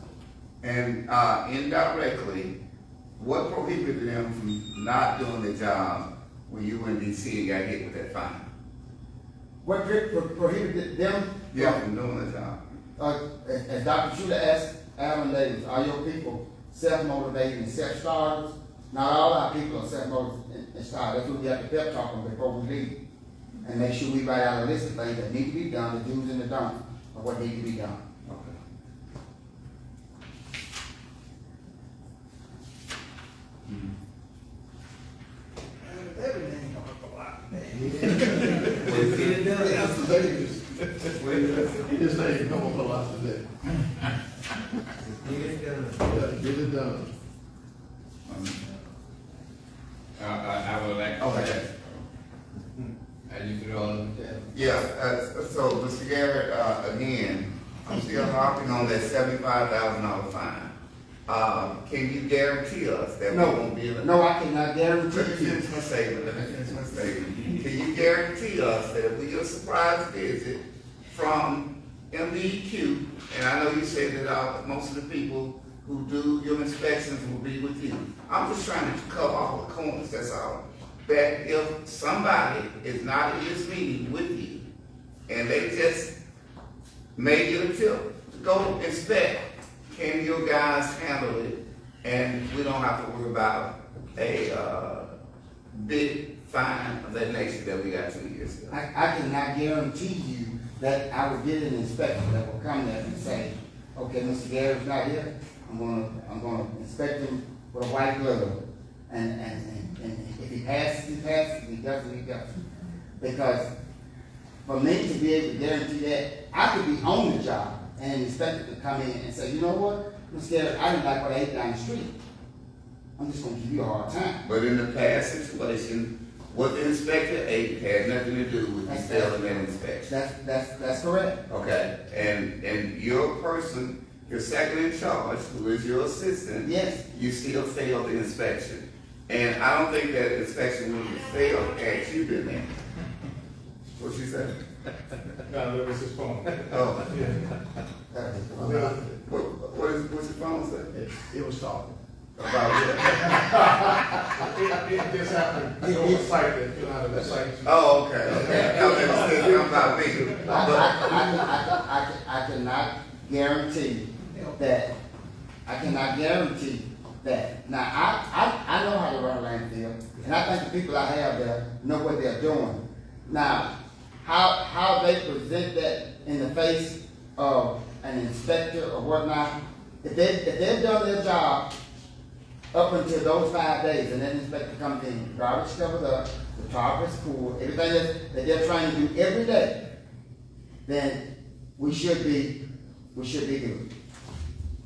And indirectly, what prohibited them from not doing the job when you were in DC and got hit with that fine? What prohibited them? From doing the job. As Dr. Truda asked Alan Davis, are your people self-motivated and self-starters? Not all our people are self-motivated and starters. That's what we have to pep talk them before we leave. And make sure we write out a list of things that need to be done, the do's and the don'ts of what need to be done. Okay. Everything come up a lot, man. That's the Davis. His name come up a lot today. Get it done. I would like to. Okay. Are you through all of that? Yeah, so Mr. Garrett, again, I'm still harping on that $75,000 fine. Can you guarantee us that we won't be able to? No, I cannot guarantee Let me you. finish my statement. Can you guarantee us that if we get a surprise visit from MDQ, and I know you said that most of the people who do your inspections will be with you. I'm just trying to cover all the corners, that's all. That if somebody is not in this meeting with you, and they just made you a tip to go inspect, can your guys handle it? And we don't have to worry about a big fine of that nature that we got 2 years ago. I cannot guarantee you that I will get an inspector that will come there and say, okay, Mr. Garrett's not here, I'm gonna inspect him with a white glove. And if he passes, he passes, if he doesn't, he doesn't. Because for me to be able to guarantee that, I could be on the job and an inspector could come in and say, you know what, Mr. Garrett, I didn't like what I ate down the street. I'm just gonna give you a hard time. But in the past situation, what the inspector ate had nothing to do with you failing that inspection. That's correct. Okay, and your person, your second in charge, who is your assistant. Yes. You still failed the inspection. And I don't think that inspection would have failed had you been there. What you said? No, that was his phone. Oh, Well, what's your phone say? It was talking. About It just happened, so excited, you know, that's like. Oh, okay, okay. I was gonna say something about me. I cannot guarantee that. I cannot guarantee that. Now, I know how to run a landfill, and I think the people I have there know what they're doing. Now, how they present that in the face of an inspector or whatnot, if they've done their job up until those 5 days, and then the inspector comes in, garbage covered up, the tarp is cool, everything that they're trying to do every day, then we should be good.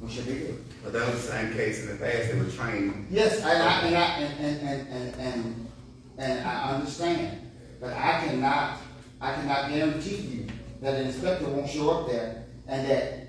We should be good. But that was the same case in the past, they were trained. Yes, and I understand, but I cannot guarantee you that an inspector won't show up there and that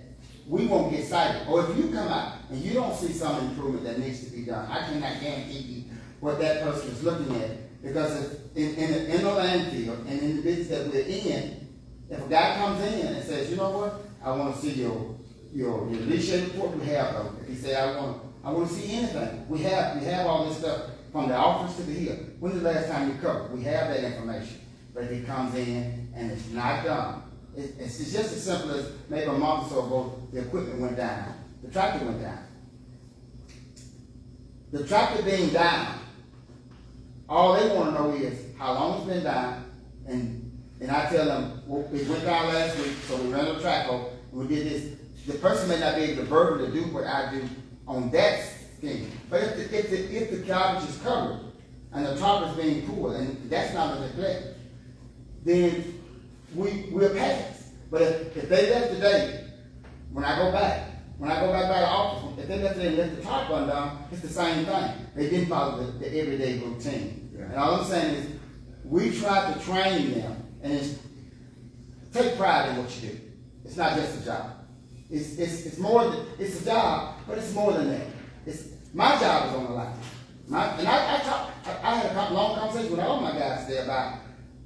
we won't get cited. Or if you come out and you don't see some improvement that needs to be done, I cannot guarantee you what that person is looking at. Because if in the landfill and in the business that we're in, if a guy comes in and says, you know what, I want to see your leadership report, we have those. If he say, I I wanna see anything. We have all this stuff from the office to the hill. When's the last time you covered? We have that information. But if it comes in and it's not done, it's just as simple as maybe a month or so ago, the equipment went down. The tractor went down. The tractor being down, all they wanna know is how long it's been down, and I tell them, well, it went down last week, so we ran a track over, and we did this. The person may not be able to verbally do what I do on that scheme, but if the garbage is covered, and the top is being pulled, and that's not a neglect, then we'll pass. But if they left today, when I go back by the office, if they left today and left the top run down, it's the same thing. They didn't follow the everyday routine. Yeah. And all I'm saying is, we try to train them, and take pride in what you do. It's not just a job. It's more than, it's a job, but it's more than that. My job is on the line. I had a long conversation with all my guys today about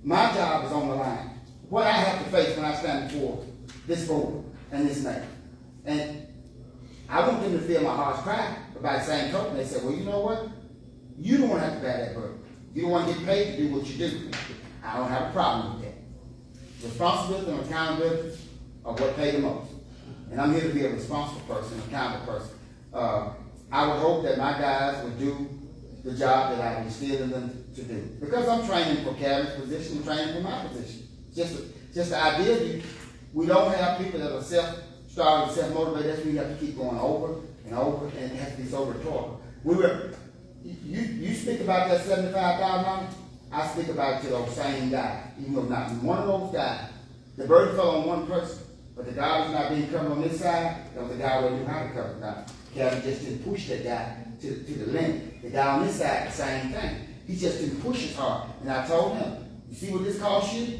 my job is on the line. What I have to face when I stand before this board and this man. And I want them to feel my heart's cry, but by the same token, they said, well, you know what? You don't want to have to bear that burden. You don't want to get paid to do what you do. I don't have a problem with that. Responsibility and accountability are what pay the most. And I'm here to be a responsible person, an accountable person. I would hope that my guys would do the job that I instilled in them to do. Because I'm training for Kevin's position, I'm training for my position. Just the idea, we don't have people that are self-started, self-motivated. That's why you have to keep going over and over, and it has to be so rhetorical. You speak about that $75,000, I speak about it to those same guys. Even though not one of those guys, the burden fell on one person, but the guy was not being covered on this side, that was the guy who knew how to cover it. Now, Kevin just didn't push that guy to the limit. The guy on this side, the same thing. He just didn't push as hard. And I told him, you see what this costs you?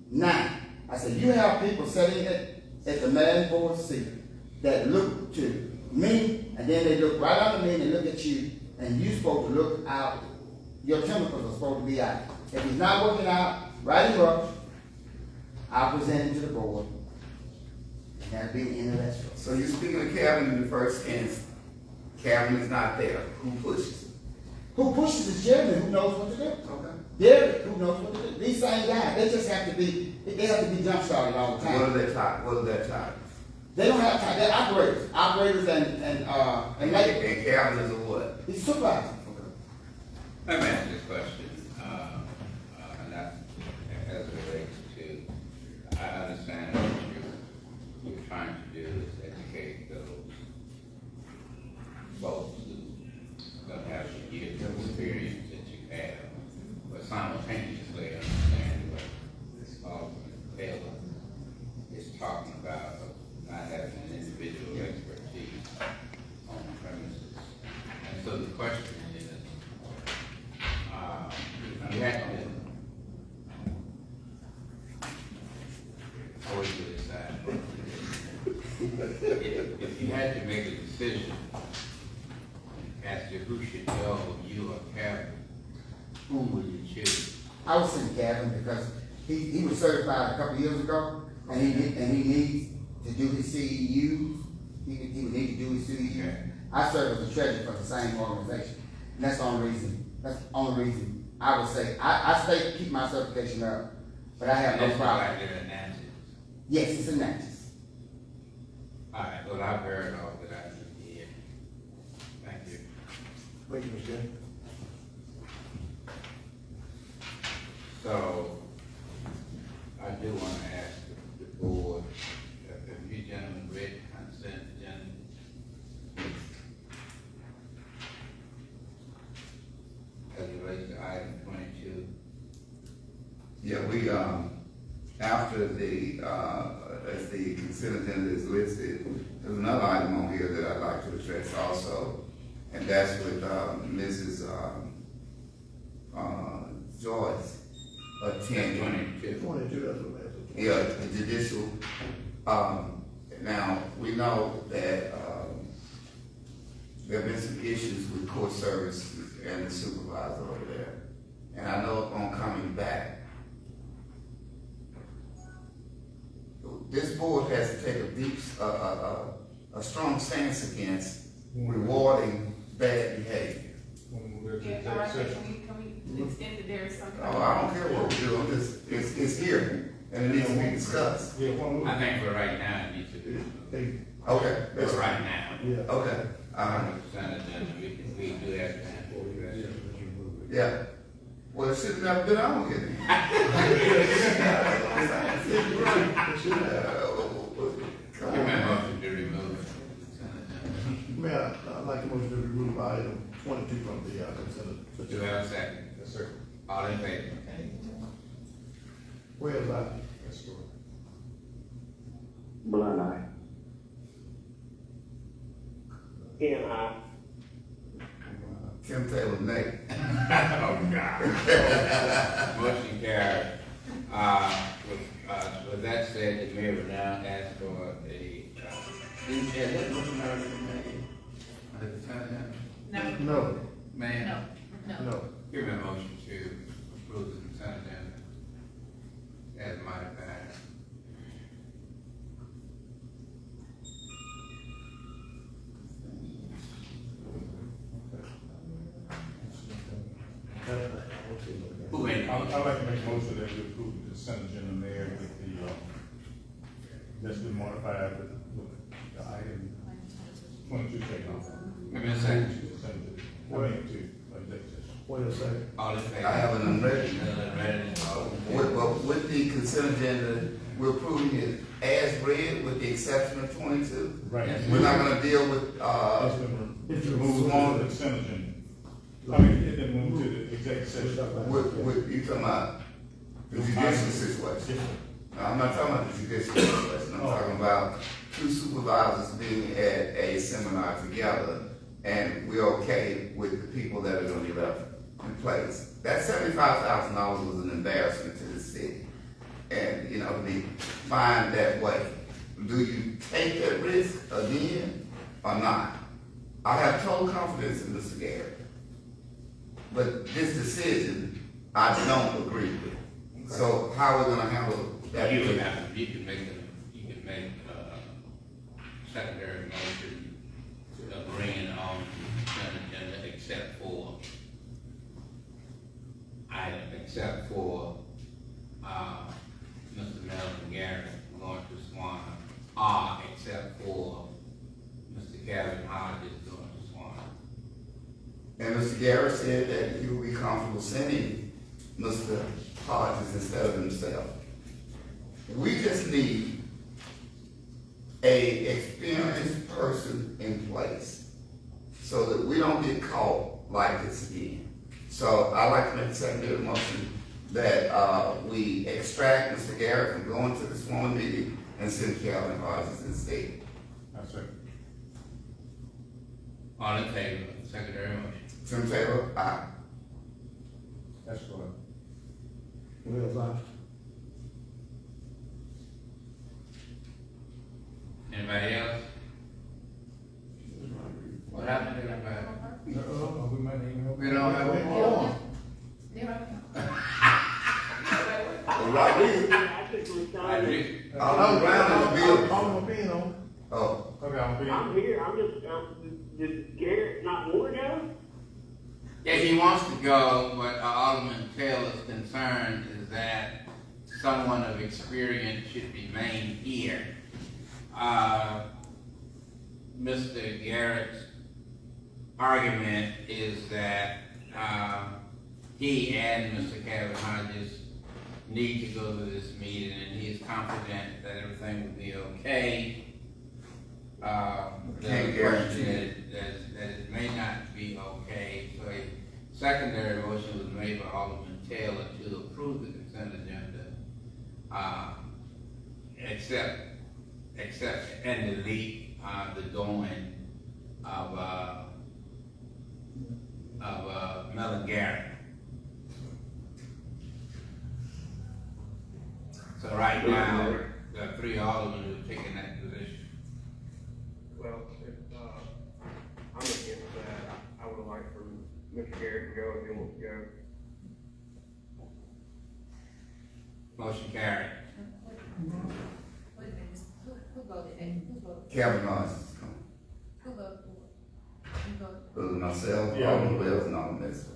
9. I said, you have people sitting at the man board seat that look to me, and then they look right under me and they look at you, and you're supposed to look out. Your chemicals are supposed to be out. If he's not working out, write him up. I'll present him to the board. And that'll be the end of that story. So you're speaking of Calvin in the first instance. Calvin is not there. Who pushes? Who pushes is Jeremy, who knows what to do. Okay. Derek, who knows what to do. These same guys, they just have to be, they have to be jump started all the time. What are their titles? What are their titles? They don't have time. They're operators. Operators and labor. And Calvin is a what? He's supervisor. Okay. Let me ask this question, and that's as it relates to, I understand what you're trying to do is educate those folks who don't have the years of experience that you have, but simultaneously understand what this Alderman Taylor is talking about, not having an individual expertise on the premises. And so the question is, you have to, or you decide, if you had to make a decision as to who should go, you or Kevin, who would you choose? I would send Kevin because he was certified a couple of years ago, and he needs to do his CEUs. He would need to do his CEUs. Okay. I serve as a treasurer for the same organization, and that's the only reason. That's the only reason I would say I stay keep my certification up, but I have no problem. Like they're in Nancy. Yes, it's in Natchez. All right, well, I've heard all that I need to hear. Thank you. Thank you, Mr. Chairman. So, I do want to ask the board, if you gentlemen read consent agenda. As it relates to item 22. Yeah, we, after the, as the consent agenda is listed, there's another item on here that I'd like to address also, and that's with, Mrs. Joyce attending. 22. 22, that's what it is. Yeah, the judicial, now, we know that, there have been some issues with court services and the supervisor over there. And I know upon coming back, this board has to take a strong stance against rewarding bad behavior. When we go to Yeah, all right, executive session. can we extend it there or something? Oh, I don't care what we do, I'm just, it's here, and it needs to be discussed. Yeah, when we. I think for right now, it needs to be, Okay, that's for right. right now. Yeah. Okay, Consent agenda, we do have time for it. yeah. Well, it should have never been on here. Come Give me a on. motion to remove consent agenda. Mayor, I'd like to motion to remove item 22 from the consent. Do you have a second? Yes, sir. All in favor? Where's that? Yes, sir. Blind eye. N.I. Kim Taylor, Nate. Oh, God. Motion carried. With that said, the mayor will now ask for a, is that motion already made? On the consent agenda? No, No, Ma'am? No. no. Give me a motion to approve the consent agenda as modified. Who made the I'd motion? like to make a motion that we approve the consent agenda, Mayor, with the, that's been modified with the item 22 taken off. Give me a second. To executive session. Wait a second. All in favor? I have an unread. With the consent agenda, we're approving it as read with the exception of 22. Right. We're not gonna deal with, It's been moved to the consent agenda. I mean, it didn't move to the executive session. with, you talking about the judicial situation. I'm not talking about the judicial situation, I'm talking about two supervisors being at a seminar together, and we're okay with the people that are gonna be left in place. That $75,000 was an embarrassment to the city, and, you know, to be fined that way. Do you take that risk again or not? I have total confidence in Mr. Garrett, but this decision, I don't agree with. So how are we gonna handle that? You would have, you can make secondary motion to bring it on the consent agenda except for Mr. Melvin Garrett going to Swan, except for Mr. Kevin Hodges going to Swan. And Mr. Garrett said that he would be comfortable sending Mr. Hodges instead of himself. We just need a experienced person in place so that we don't get caught like this again. So I'd like to make a secondary motion that we extract Mr. Garrett from going to the Swan meeting and send Calvin Hodges instead. That's it. All in favor of the secondary motion? Tim Taylor, aye. That's correct. Where's that? Anybody else? What happened to everybody? We might even. We don't have a quorum. Right here. I do. I'm ground is building. I'm gonna be on. Oh, Okay, I'm being. I'm here, did Garrett not want to go? Yeah, he wants to go, but Alderman Taylor's concern is that someone of experience should remain here. Mr. Garrett's argument is that he and Mr. Kevin Hodges need to go to this meeting, and he's confident that everything will be okay. Can't The guarantee question is that it may not be okay, so a secondary motion was made by Alderman Taylor to approve the consent agenda, except and delete the going of Melvin Garrett. So right now, there are three aldermen who have taken that position. Well, I'm against that. I would like for Mr. Garrett to go if he wants to go. Motion carried. Wait a minute, who voted that? Who voted? Calvin Hodges is coming. Who voted for it? It was myself, Yeah. Alderman Wells, and Alderman Minister.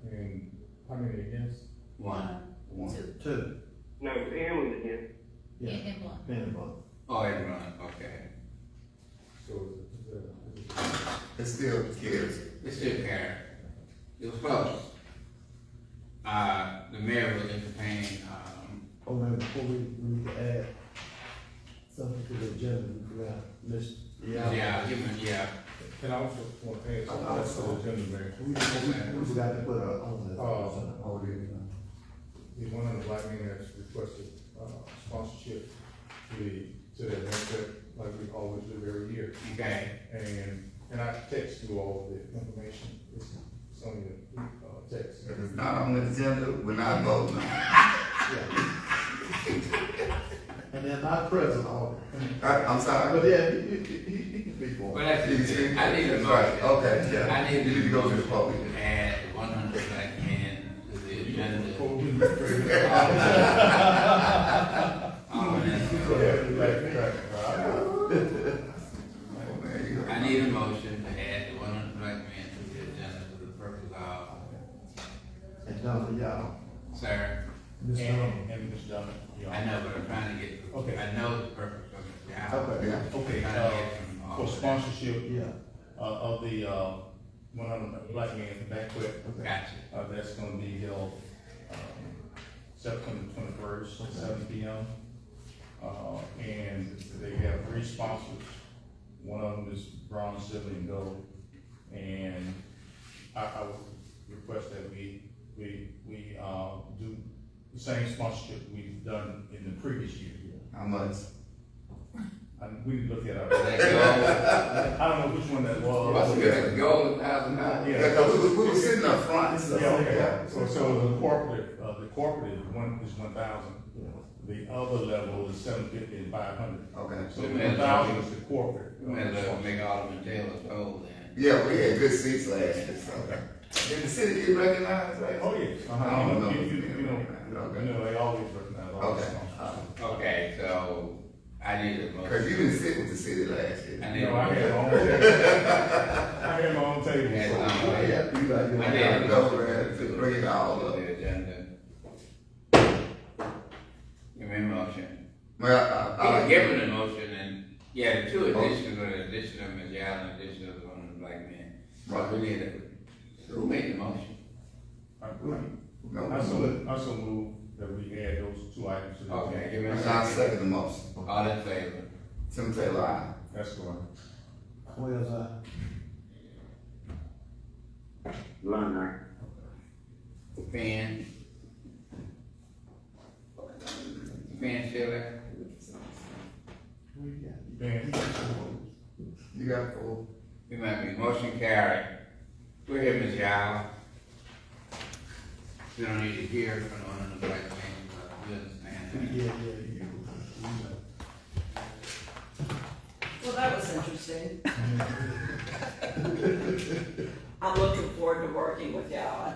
And how many against? One. Two. No, Pam was against. Yeah. And one. Ben and Bud. Oh, everyone, okay. So is it? It's still kids. It's still carried. It was close. The mayor was entertaining, Oh, man, before we need to add something to the agenda, we forgot, yeah, Can I also want to add something else to the agenda, Mayor? We forgot to put on the. Oh, The one of the black men has requested, sponsorship to the event, like we always do every year. okay. And I text you all the information, it's on your, text. If it's not on the agenda, we're not voting. And they're not present, all. I'm sorry. But yeah, he can speak for Well, it. that's it. I need a That's right. motion. Okay, yeah. I need You need to go to the to public. add 100 black men to the agenda. Before we I need a motion to add the 100 black men to the agenda for the purpose of, And done for y'all. sir, And Ms. Dunn, I know, but I'm trying to get, Okay. I know the purpose of it. Yeah. Okay. Yeah. Okay, Trying to get from all for of that. sponsorship, Yeah. of the, 100 black men banquet, Gotcha. that's gonna be held, September 21st, at 7 p.m. And they have 3 sponsors. One of them is bronze, silver, and gold. And I would request that we do the same sponsorship we've done in the previous year. How much? And we look at our, That goal, I don't know which one that was. what's the goal, $1,000? Yeah, 'cause we were sitting up front, so. Yeah, okay, so the corporate is 1,000. The other level is 750 and 500. Okay. So 1,000 is the corporate. We might as well make Alderman Taylor's goal then. Yeah, we had good seats last year, so. Did the city get recognized, right? Oh, yes. I don't know. You know, they always recognize all the Okay. sponsors. Okay, so I need a Cause motion. you didn't sit with the city last year. I need No, a I had my motion. own table. I had my own table. Yes, so- I Yeah, you got your. I need a Go motion ahead, to bring it all up. to the agenda. Give me a motion. Well, I give him the motion and, yeah, the 2 additions are the addition of Ms. Allen, addition of one of the black men. But we need a, who made the motion? I so move that we add those 2 items to the. Okay, give me a I second. second the motion. All in favor? Tim Taylor, aye. That's correct. Where's Lundberg. Finn? Finn still there? Ben, You got 4. We might be motion carried. We're here, Ms. Yao. We don't need to hear from one of the black men, but we understand Yeah, that. yeah. Well, that was interesting. I'm looking forward to working with y'all. I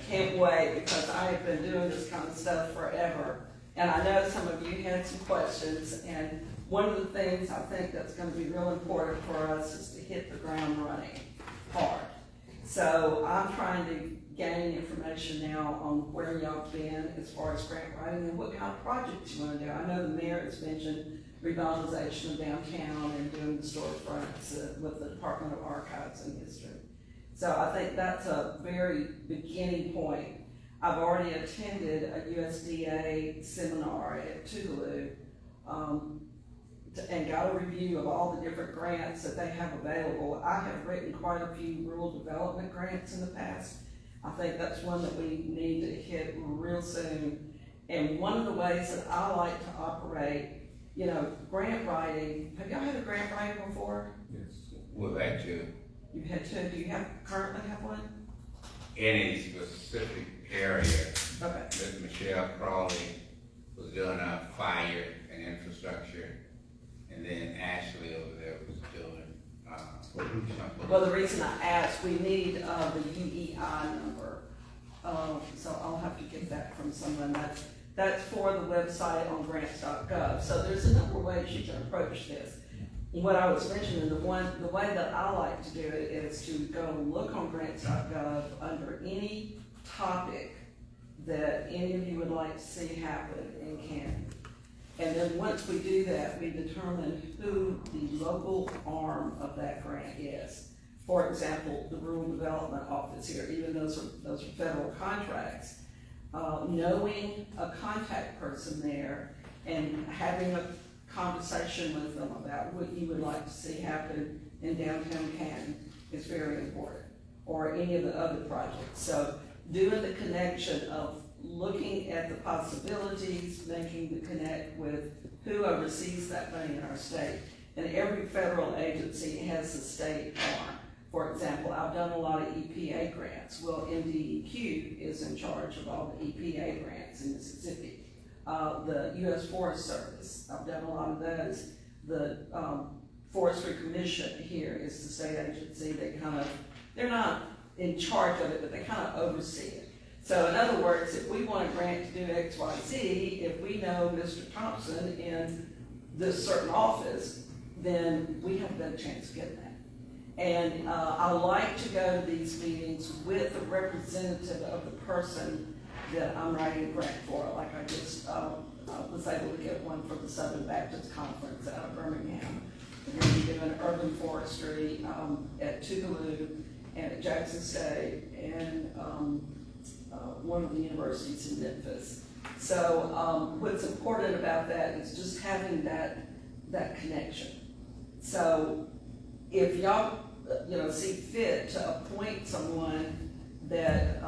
can't wait because I have been doing this kind of stuff forever. And I know some of you had some questions, and one of the things I think that's gonna be real important for us is to hit the ground running hard. So I'm trying to gain information now on where y'all been as far as grant writing and what kind of projects you wanna do. I know the mayor has mentioned revitalization of downtown and doing the storefronts with the Department of Archives and History. So I think that's a very beginning point. I've already attended a USDA seminar at Tougaloo, and got a review of all the different grants that they have available. I have written quite a few rural development grants in the past. I think that's one that we need to hit real soon. And one of the ways that I like to operate, you know, grant writing, have y'all had a grant writing before? yes. We'll let you, You've had two, do you currently have one? any specific area, Okay. Ms. Michelle Crawley was doing a fire and infrastructure, and then Ashley over there was doing, something. Well, the reason I asked, we need, the UEI number, so I'll have to get that from someone. That's for the website on grants.gov. So there's a number of ways you can approach this. what I was mentioning, the way that I like to do it is to go look on grants.gov under any topic that any of you would like to see happen in Canton. And then once we do that, we determine who the local arm of that grant is. For example, the Rural Development Office here, even those are federal contracts. Knowing a contact person there and having a conversation with them about what you would like to see happen in downtown Canton is very important, or any of the other projects. So doing the connection of looking at the possibilities, making the connect with who oversees that money in our state. And every federal agency has a state arm. For example, I've done a lot of EPA grants. Well, MDEQ is in charge of all the EPA grants in Mississippi. The U.S. Forest Service, I've done a lot of those. The Forestry Commission here is the state agency. They're not in charge of it, but they kind of oversee it. So in other words, if we want a grant to do X, Y, Z, if we know Mr. Thompson in this certain office, then we have a better chance of getting that. And I like to go to these meetings with a representative of the person that I'm writing a grant for. Like I just was able to get one for the Southern Baptist Conference out of Birmingham. We're going to be doing urban forestry at Tougaloo and at Jackson State and one of the universities in Memphis. So what's important about that is just having that connection. So if y'all see fit to appoint someone that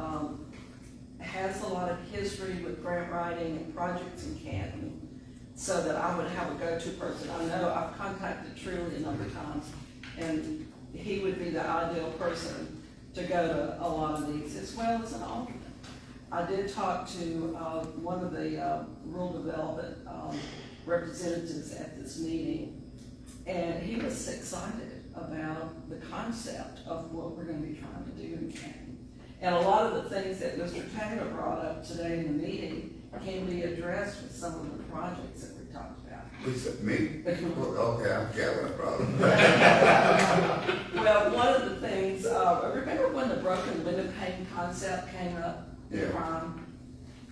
has a lot of history with grant writing and projects in Canton, so that I would have a go-to person. I know I've contacted Truly a number of times, and he would be the ideal person to go to a lot of these, as well as an alternate. I did talk to one of the rural development representatives at this meeting, and he was excited about the concept of what we're going to be trying to do in Canton. And a lot of the things that Mr. Taylor brought up today in the meeting can be addressed with some of the projects that we talked about. Me? Okay, I've got one problem. Well, one of the things, remember when the broken window pane concept came up in Prime?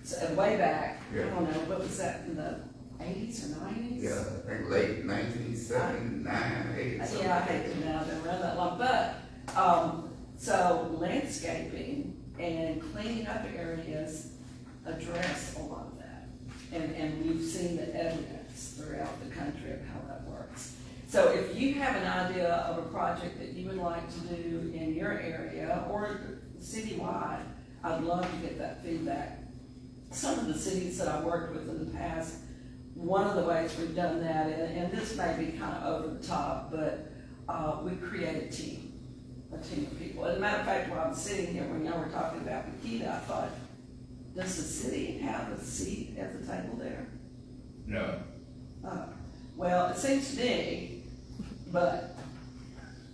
So, way back, I don't know, what was that, in the 80s or 90s? Yeah, I think late 1979, 80. Yeah, I hate to know, I've been around that long, but, so landscaping and cleaning up areas address a lot of that. And we've seen the evidence throughout the country of how that works. So if you have an idea of a project that you would like to do in your area or citywide, I'd love to get that feedback. Some of the cities that I've worked with in the past, one of the ways we've done that, and this may be kind of over the top, but we create a team of people. As a matter of fact, while I'm sitting here, when y'all were talking about Makita, I thought, does the city have a seat at the table there? No. Well, it seems to me, but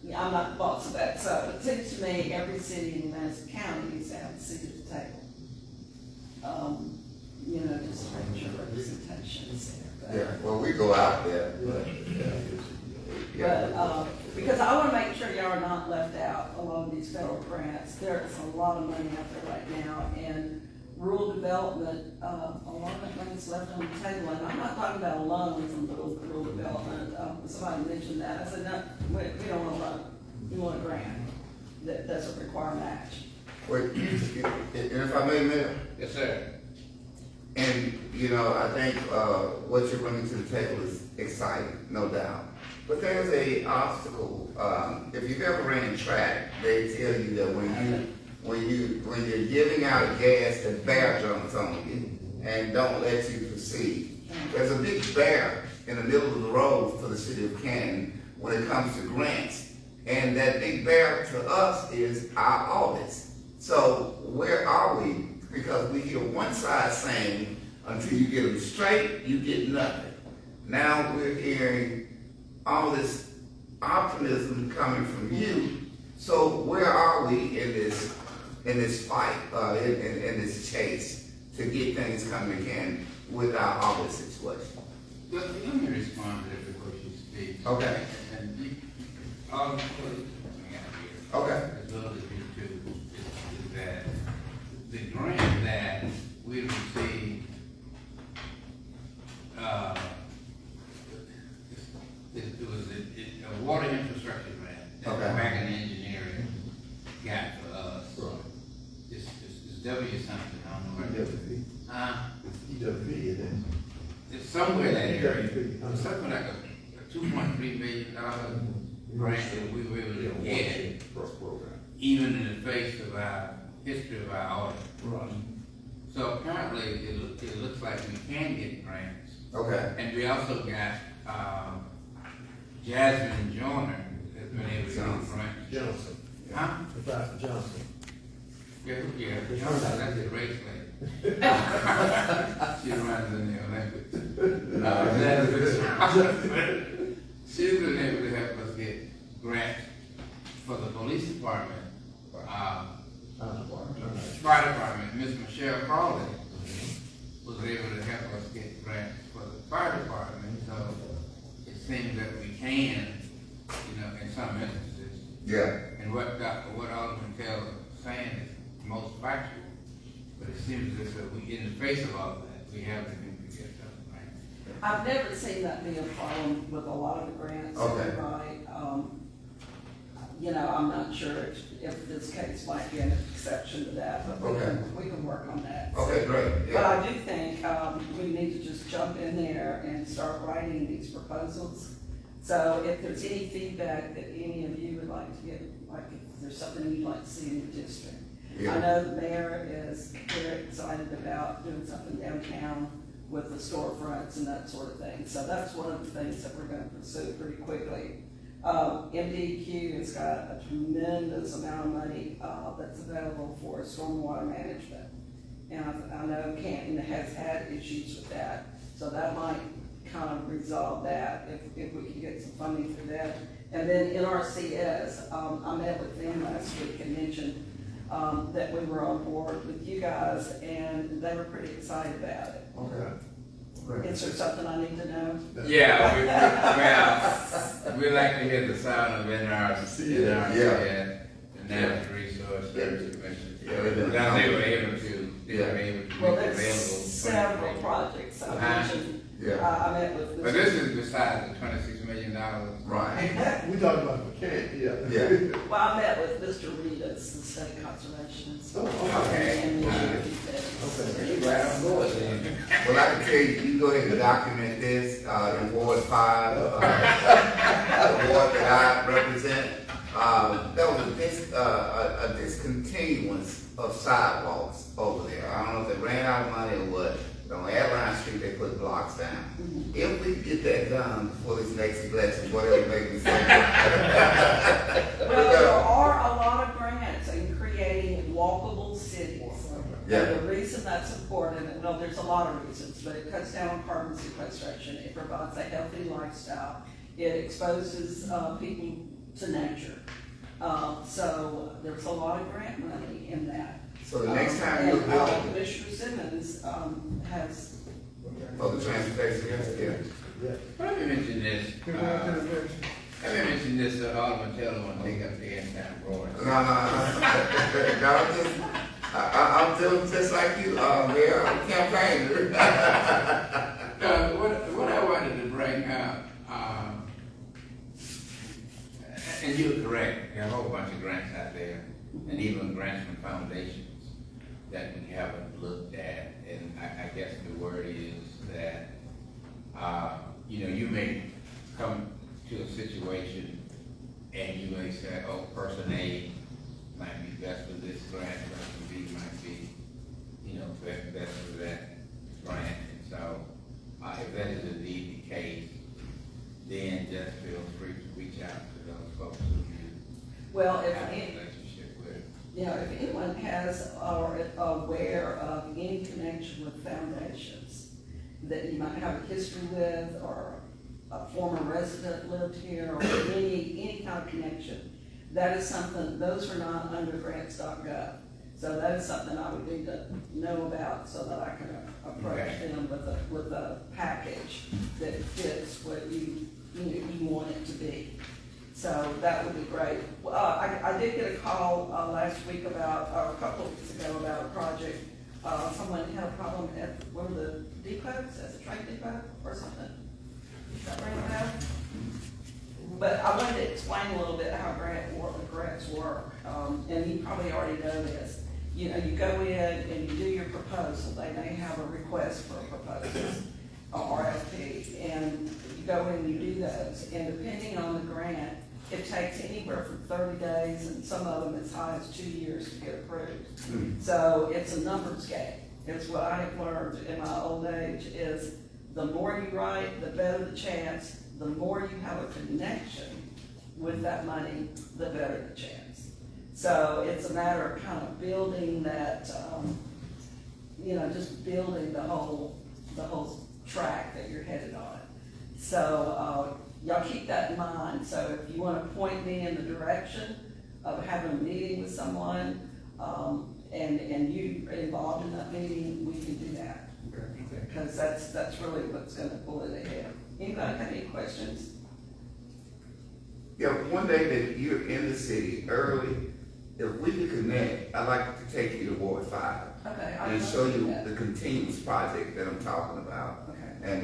I'm not the boss of that, so it seems to me every city in Madison County needs to have a seat at the table. Just to make sure representation is there. Yeah, well, we go out there, but because I want to make sure y'all are not left out along these federal grants. There's a lot of money out there right now, and rural development, a lot of money's left on the table. And I'm not talking about a loan from rural development. Somebody mentioned that. I said, no, we don't want a loan. We want a grant that doesn't require match. wait, and if I may, Mayor? Yes, sir. And, I think what you're bringing to the table is exciting, no doubt. But there's a obstacle. If you've ever ran track, they tell you that when you're giving out a gas, the bear jumps on you and don't let you proceed. There's a big bear in the middle of the road for the city of Canton when it comes to grants. And that big bear to us is our office. So where are we? Because we hear one side saying, until you get them straight, you get nothing. Now we're hearing all this optimism coming from you. So where are we in this fight, in this chase to get things coming again with our office situation? Well, let me respond to that before she speaks. Okay. And you, all the police coming out here. Okay. As well as you two, is that the grant that we received, it was a water infrastructure grant. That Okay. Wagon Engineering got for us. Right. It's W something, I don't know where. EWP. It's EWP, and then. it's somewhere in that area. EWP. It's something like a $2.3 million grant that we were able to get, Program. even in the face of our history of our audit. Right. So apparently, it looks like we can get grants. Okay. And we also got, Jasmine Joyner has been able to get grants. Johnson. Huh? About Johnson. Yeah, Johnson, that's a race lady. She runs in the Olympics. She's been able to help us get grants for the police department, fire department. Miss Michelle Crawley was able to help us get grants for the fire department, so it seems that we can, in some instances. Yeah. And what Alderman Taylor is saying is most factual, but it seems as if we, in the face of all of that, we haven't been able to get something right. I've never seen that be a problem with a lot of the grants. Okay. Right. I'm not sure if this case might be an exception to that, but we can work on that. Okay, great. Yeah. But I do think, we need to just jump in there and start writing these proposals. So if there's any feedback that any of you would like to get, like if there's something you'd like to see in your district. Yeah. I know the mayor is very excited about doing something downtown with the storefronts and that sort of thing. So that's one of the things that we're gonna pursue pretty quickly. MDQ has got a tremendous amount of money, that's available for stormwater management. And I know Canton has had issues with that, so that might kind of resolve that if we can get some funding for that. And then NRCS, I met with them last week and mentioned that we were on board with you guys, and they were pretty excited about it. Okay. Is there something I need to know? Yeah, we like to hear the sound of NRCS, Yeah. the Natural Resource Service Commission. Yeah, we've been- Because they were able to Well, make there's available. several projects I mentioned. Yeah. I met with. But this is besides the $26 million. Right. We talking about mechanic, yeah. Yeah. Well, I met with Mr. Ritas, the state conservationist. Oh, okay. And Okay. You right on board then. Well, I can tell you, you go ahead and document this, in Ward 5, the ward that I represent. There was a discontinuance of sidewalks over there. I don't know if they ran out of money or what. But on Airline Street, they put blocks down. If we get that done before this next election, whatever make me say. Well, there are a lot of grants in creating walkable cities. Yeah. And the reason that's important, well, there's a lot of reasons, but it cuts down on carbon sequestration. It provides a healthy lifestyle. It exposes people to nature. So there's a lot of grant money in that. So the next time you're And, building, Commissioner Simmons has. for the transportation, yeah. Yeah. Let me mention this. Let me mention this, Alderman Taylor want to take up the end time roar. No, I'm doing just like you, Mayor, I'm campaigning. What I wanted to bring up, and you're correct, there are a whole bunch of grants out there, and even grants from foundations that we haven't looked at, and I guess the word is that, you may come to a situation and you may say, oh, person A might be best for this grant, person B might be, best for that grant. And so, if that is indeed the case, then just feel free to reach out to those folks who you Well, have a relationship with. if anyone has or is aware of any connection with foundations that you might have a history with, or a former resident lived here, or any kind of connection, that is something, those are not under grants.gov. So that is something I would need to know about so that I can approach Okay. in with a package that fits what you want it to be. So that would be great. I did get a call last week about, or a couple of weeks ago, about a project. Someone had a problem at one of the depots, as a train depot or something. Is that ring a bell? But I wanted to explain a little bit how grants work, and you probably already know this. You go in and you do your proposal. They may have a request for a proposal, or RFP, and you go in and you do those. And depending on the grant, it takes anywhere from 30 days, and some of them as high as 2 years to get approved. So it's a numbers game. It's what I have learned in my old age is the more you write, the better the chance. The more you have a connection with that money, the better the chance. So it's a matter of kind of building that, just building the whole track that you're headed on. So y'all keep that in mind. So if you want to point me in the direction of having a meeting with someone, and you are involved in that meeting, we can do that. Because that's really what's going to pull it ahead. Anybody have any questions? Yeah, one day that you're in the city early, if we could connect, I'd like to take you to Ward 5. Okay. And show you the continuous project that I'm talking about. Okay. And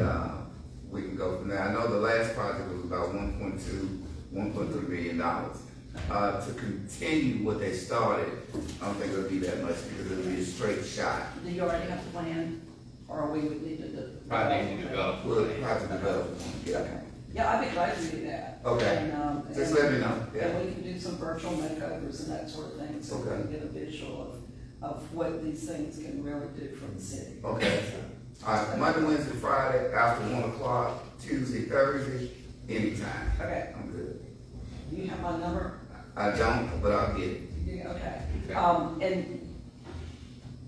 we can go from there. I know the last project was about $1.3 million. To continue what they started, I don't think it'll be that much because it'll be a straight shot. Do you already have a plan, or we would need to Probably need to develop. We'll have to develop one, yeah. Okay. Yeah, I'd be glad to do that. Okay. Just let me know. Yeah. And we can do some virtual makeovers and that sort of thing, so we can get a visual of what these things can really do for the city. Okay. All right, Monday, Wednesday, Friday, after 1 o'clock, Tuesday, Thursday, anytime. Okay. I'm good. Do you have my number? I don't, but I'll get it. Yeah, okay. And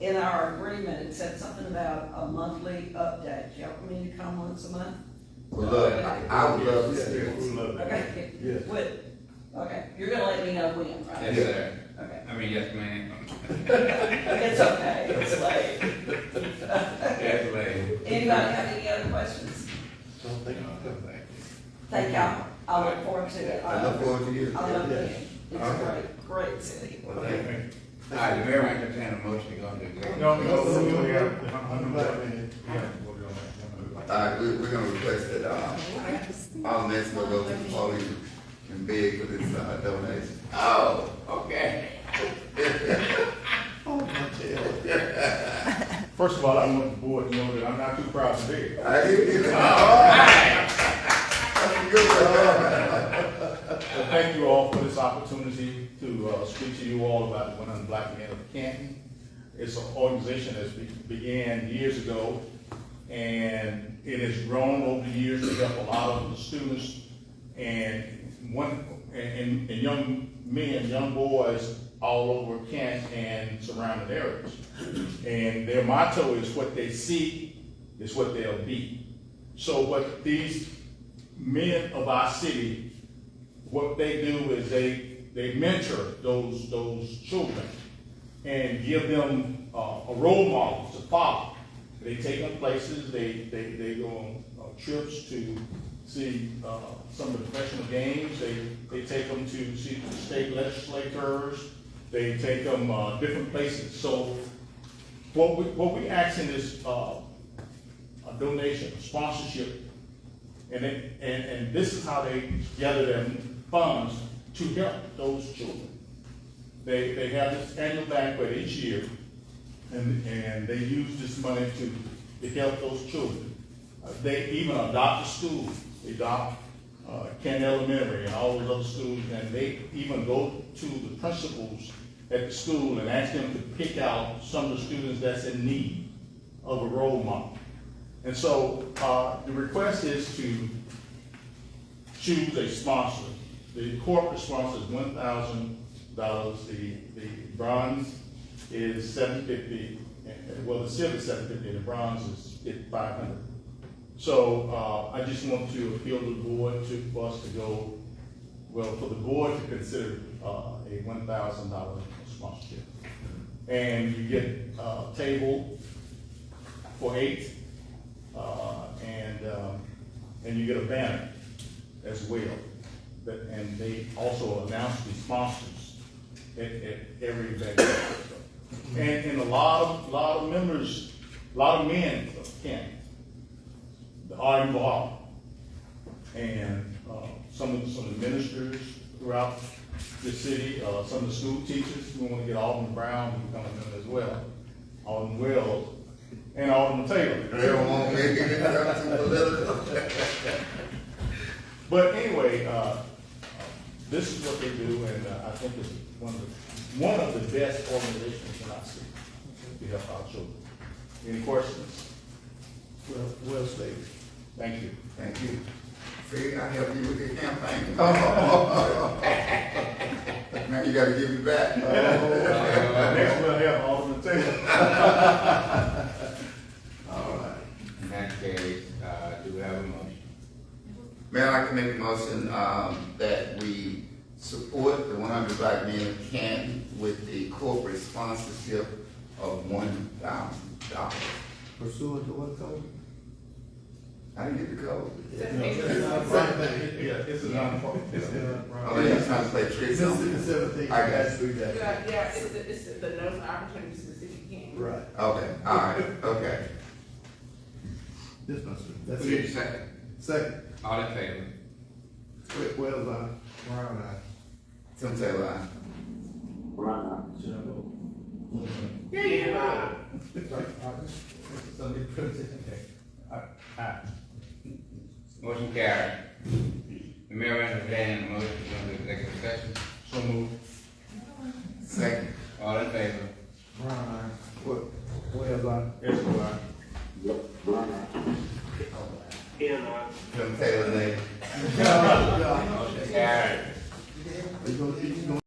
in our agreement, it said something about a monthly update. Do you want me to come once a month? Well, look, I would love to see Yeah, it. we love that. Okay. Yes. Okay, you're gonna let me know when, right? Yes, sir. Okay. I mean, yes, ma'am. It's okay, it's late. Yes, ma'am. Anybody have any other questions? Don't think I'll come back. Thank y'all. I look forward to it. I look forward to you. I love it. It's a Okay. great city. Well, thank you. All right, the mayor entertain a motion to go into executive. No, we have, All right, we're gonna request that, all next will go to the police and beg for this, donation. Oh, okay. First of all, I want the board to know that I'm not too proud to beg. I hear you. All right. That's a good one. So thank you all for this opportunity to speak to you all about the 100 Black Men of Canton. It's an organization that began years ago, and it has grown over the years to help a lot of the students and young men, young boys all over Canton and surrounding areas. And their motto is what they see is what they'll be. So what these men of our city, what they do is they mentor those children and give them a role model to follow. They take them places, they go on trips to see some of the professional games, they take them to see state legislators, they take them different places. So what we asking is a donation, a sponsorship, and this is how they gather their funds to help those children. They have this annual banquet each year, and they use this money to help those children. They even adopt a school. They adopt Canton Elementary and all those other schools, and they even go to the principals at the school and ask them to pick out some of the students that's in need of a role model. And so the request is to choose a sponsor. The corporate sponsor is $1,000. The bronze is $750. Well, the silver is $750, and the bronze is $500. So I just want to appeal to the board for us to go. Well, for the board to consider a $1,000 sponsorship, and you get a table for 8, and you get a banner as well. And they also announce the sponsors at every event. And a lot of members, a lot of men of Canton are involved. And some of the ministers throughout the city, some of the school teachers, we want to get Alderman Brown to become a member as well, Alderman Wells, and Alderman Taylor. They don't want me to get too political. But anyway, this is what they do, and I think it's one of the best organizations in our city to help our children. Any questions? Well stated. Thank you. Thank you. See, I helped you with your campaign. Now you gotta give me back. Next we'll have Alderman Taylor. All right. In that case, do we have a motion? Mayor, I'd like to make a motion, that we support the 100 Black Men of Canton with a corporate sponsorship of $1,000. Pursuant to what code? I didn't get the code. Yeah, it's a non-profit. Oh, you're trying to play tricks on me? It's 17. I got you. Yeah, it's the notice of opportunities to the city can. Right. Okay, all right, okay. Yes, sir. That's Who did you it. second? Second. All in favor? Wells, aye. Brown eye. Tim Taylor, aye. Should I vote? Yeah, yeah. Somebody put it in there. Aye. Motion carried. The mayor entertains a motion to go into executive session. So moved. Second. All in favor?